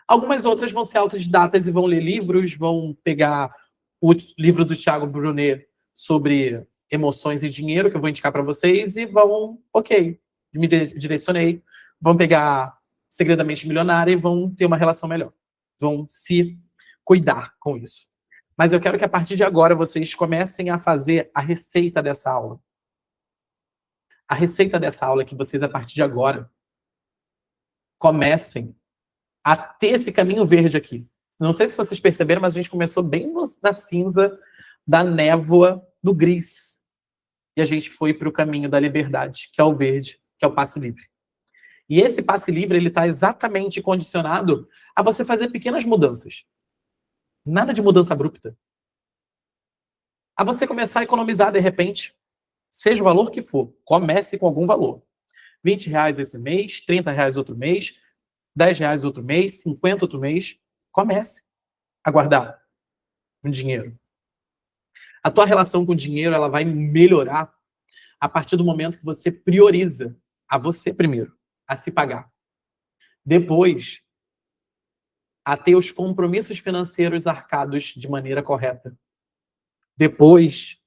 Algumas outras vão ser autodidatas e vão ler livros, vão pegar o livro do Thiago Brunet sobre emoções e dinheiro, que eu vou indicar para vocês, e vão, ok, me direcionei, vão pegar Segredamente Milionária e vão ter uma relação melhor. Vão se cuidar com isso. Mas eu quero que a partir de agora vocês comecem a fazer a receita dessa aula. A receita dessa aula é que vocês, a partir de agora, comecem a ter esse caminho verde aqui. Não sei se vocês perceberam, mas a gente começou bem na cinza, da névoa, do gris. E a gente foi para o caminho da liberdade, que é o verde, que é o passe livre. E esse passe livre, ele está exatamente condicionado a você fazer pequenas mudanças. Nada de mudança abrupta. A você começar a economizar de repente, seja o valor que for, comece com algum valor. R$ 20 esse mês, R$ 30 outro mês, R$ 10 outro mês, 50 outro mês. Comece a guardar um dinheiro. A tua relação com o dinheiro, ela vai melhorar a partir do momento que você prioriza a você primeiro, a se pagar. Depois, a ter os compromissos financeiros arcados de maneira correta. Depois,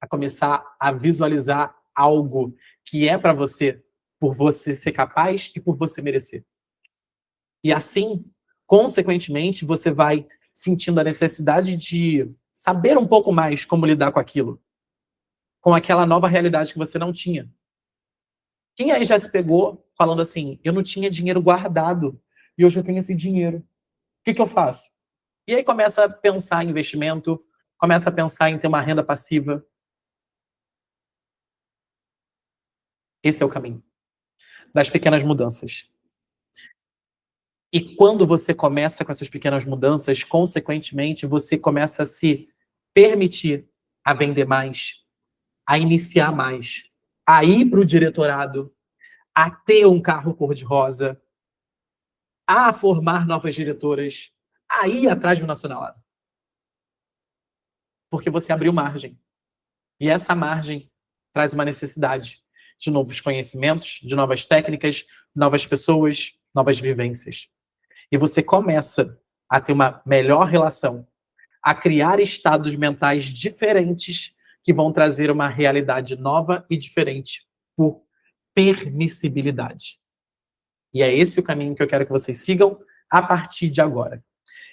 a começar a visualizar algo que é para você, por você ser capaz e por você merecer. E assim, consequentemente, você vai sentindo a necessidade de saber um pouco mais como lidar com aquilo. Com aquela nova realidade que você não tinha. Quem aí já se pegou falando assim, eu não tinha dinheiro guardado e hoje eu tenho esse dinheiro. O que eu faço? E aí começa a pensar em investimento, começa a pensar em ter uma renda passiva. Esse é o caminho das pequenas mudanças. E quando você começa com essas pequenas mudanças, consequentemente, você começa a se permitir a vender mais, a iniciar mais, a ir para o diretorado, a ter um carro cor-de-rosa, a formar novas diretoras, a ir atrás do nacionalado. porque você abriu margem. E essa margem traz uma necessidade de novos conhecimentos, de novas técnicas, novas pessoas, novas vivências. E você começa a ter uma melhor relação, a criar estados mentais diferentes que vão trazer uma realidade nova e diferente por permissibilidade. E é esse o caminho que eu quero que vocês sigam a partir de agora.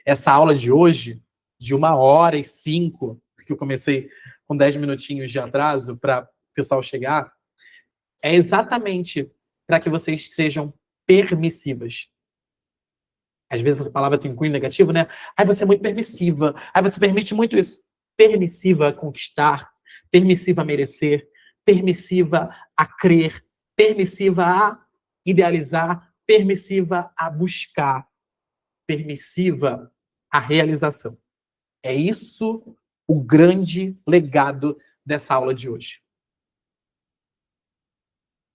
Essa aula de hoje, de 1h05, que eu comecei com 10 minutinhos de atraso para o pessoal chegar, é exatamente para que vocês sejam permissivas. Às vezes a palavra tem um cunho negativo, né? Ai, você é muito permissiva. Ai, você permite muito isso. Permissiva a conquistar, permissiva a merecer, permissiva a crer, permissiva a idealizar, permissiva a buscar, permissiva a realização. É isso o grande legado dessa aula de hoje.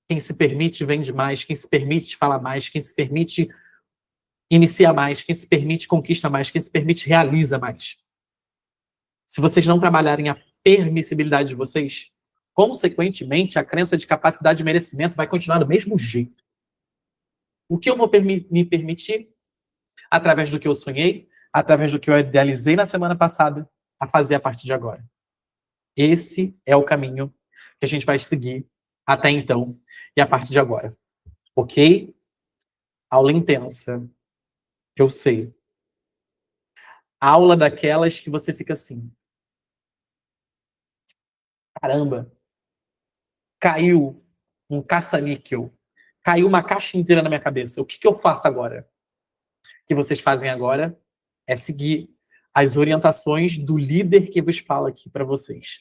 Quem se permite vende mais, quem se permite fala mais, quem se permite inicia mais, quem se permite conquista mais, quem se permite realiza mais. Se vocês não trabalharem a permissibilidade de vocês, consequentemente, a crença de capacidade de merecimento vai continuar do mesmo jeito. O que eu vou me permitir? Através do que eu sonhei, através do que eu idealizei na semana passada, a fazer a partir de agora. Esse é o caminho que a gente vai seguir até então e a partir de agora. Ok? Aula intensa. Eu sei. Aula daquelas que você fica assim. Caramba. Caiu um caça-níquel. Caiu uma caixa inteira na minha cabeça. O que eu faço agora? O que vocês fazem agora é seguir as orientações do líder que vos fala aqui para vocês.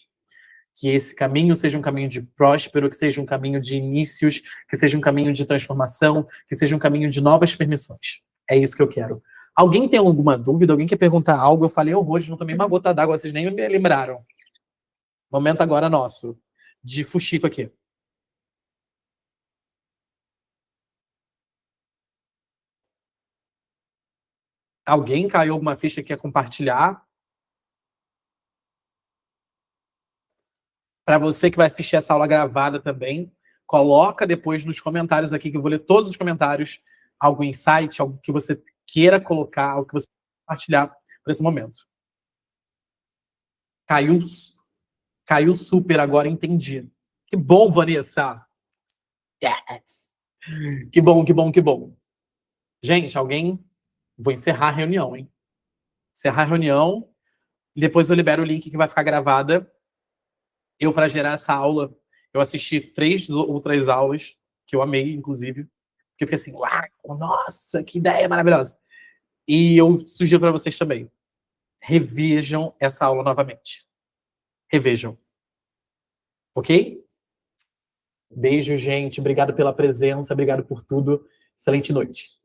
Que esse caminho seja um caminho de próspero, que seja um caminho de inícios, que seja um caminho de transformação, que seja um caminho de novas permissões. É isso que eu quero. Alguém tem alguma dúvida? Alguém quer perguntar algo? Eu falei horrores, não tomei uma gota d'água, vocês nem me lembraram. Momento agora nosso, de fuxico aqui. Alguém caiu alguma ficha que quer compartilhar? Para você que vai assistir essa aula gravada também, coloca depois nos comentários aqui, que eu vou ler todos os comentários, algum insight, algo que você queira colocar, algo que você queira compartilhar para esse momento. Caiu super agora, entendi. Que bom, Vanessa! Yes! Que bom, que bom, que bom. Gente, alguém... Vou encerrar a reunião, hein? Encerrar a reunião, e depois eu libero o link que vai ficar gravada. Eu, para gerar essa aula, eu assisti 3 outras aulas, que eu amei, inclusive. Porque eu fiquei assim, uau, nossa, que ideia maravilhosa. E eu sugiro para vocês também, revejam essa aula novamente. Revejam. Ok? Beijo, gente. Obrigado pela presença, obrigado por tudo. Excelente noite.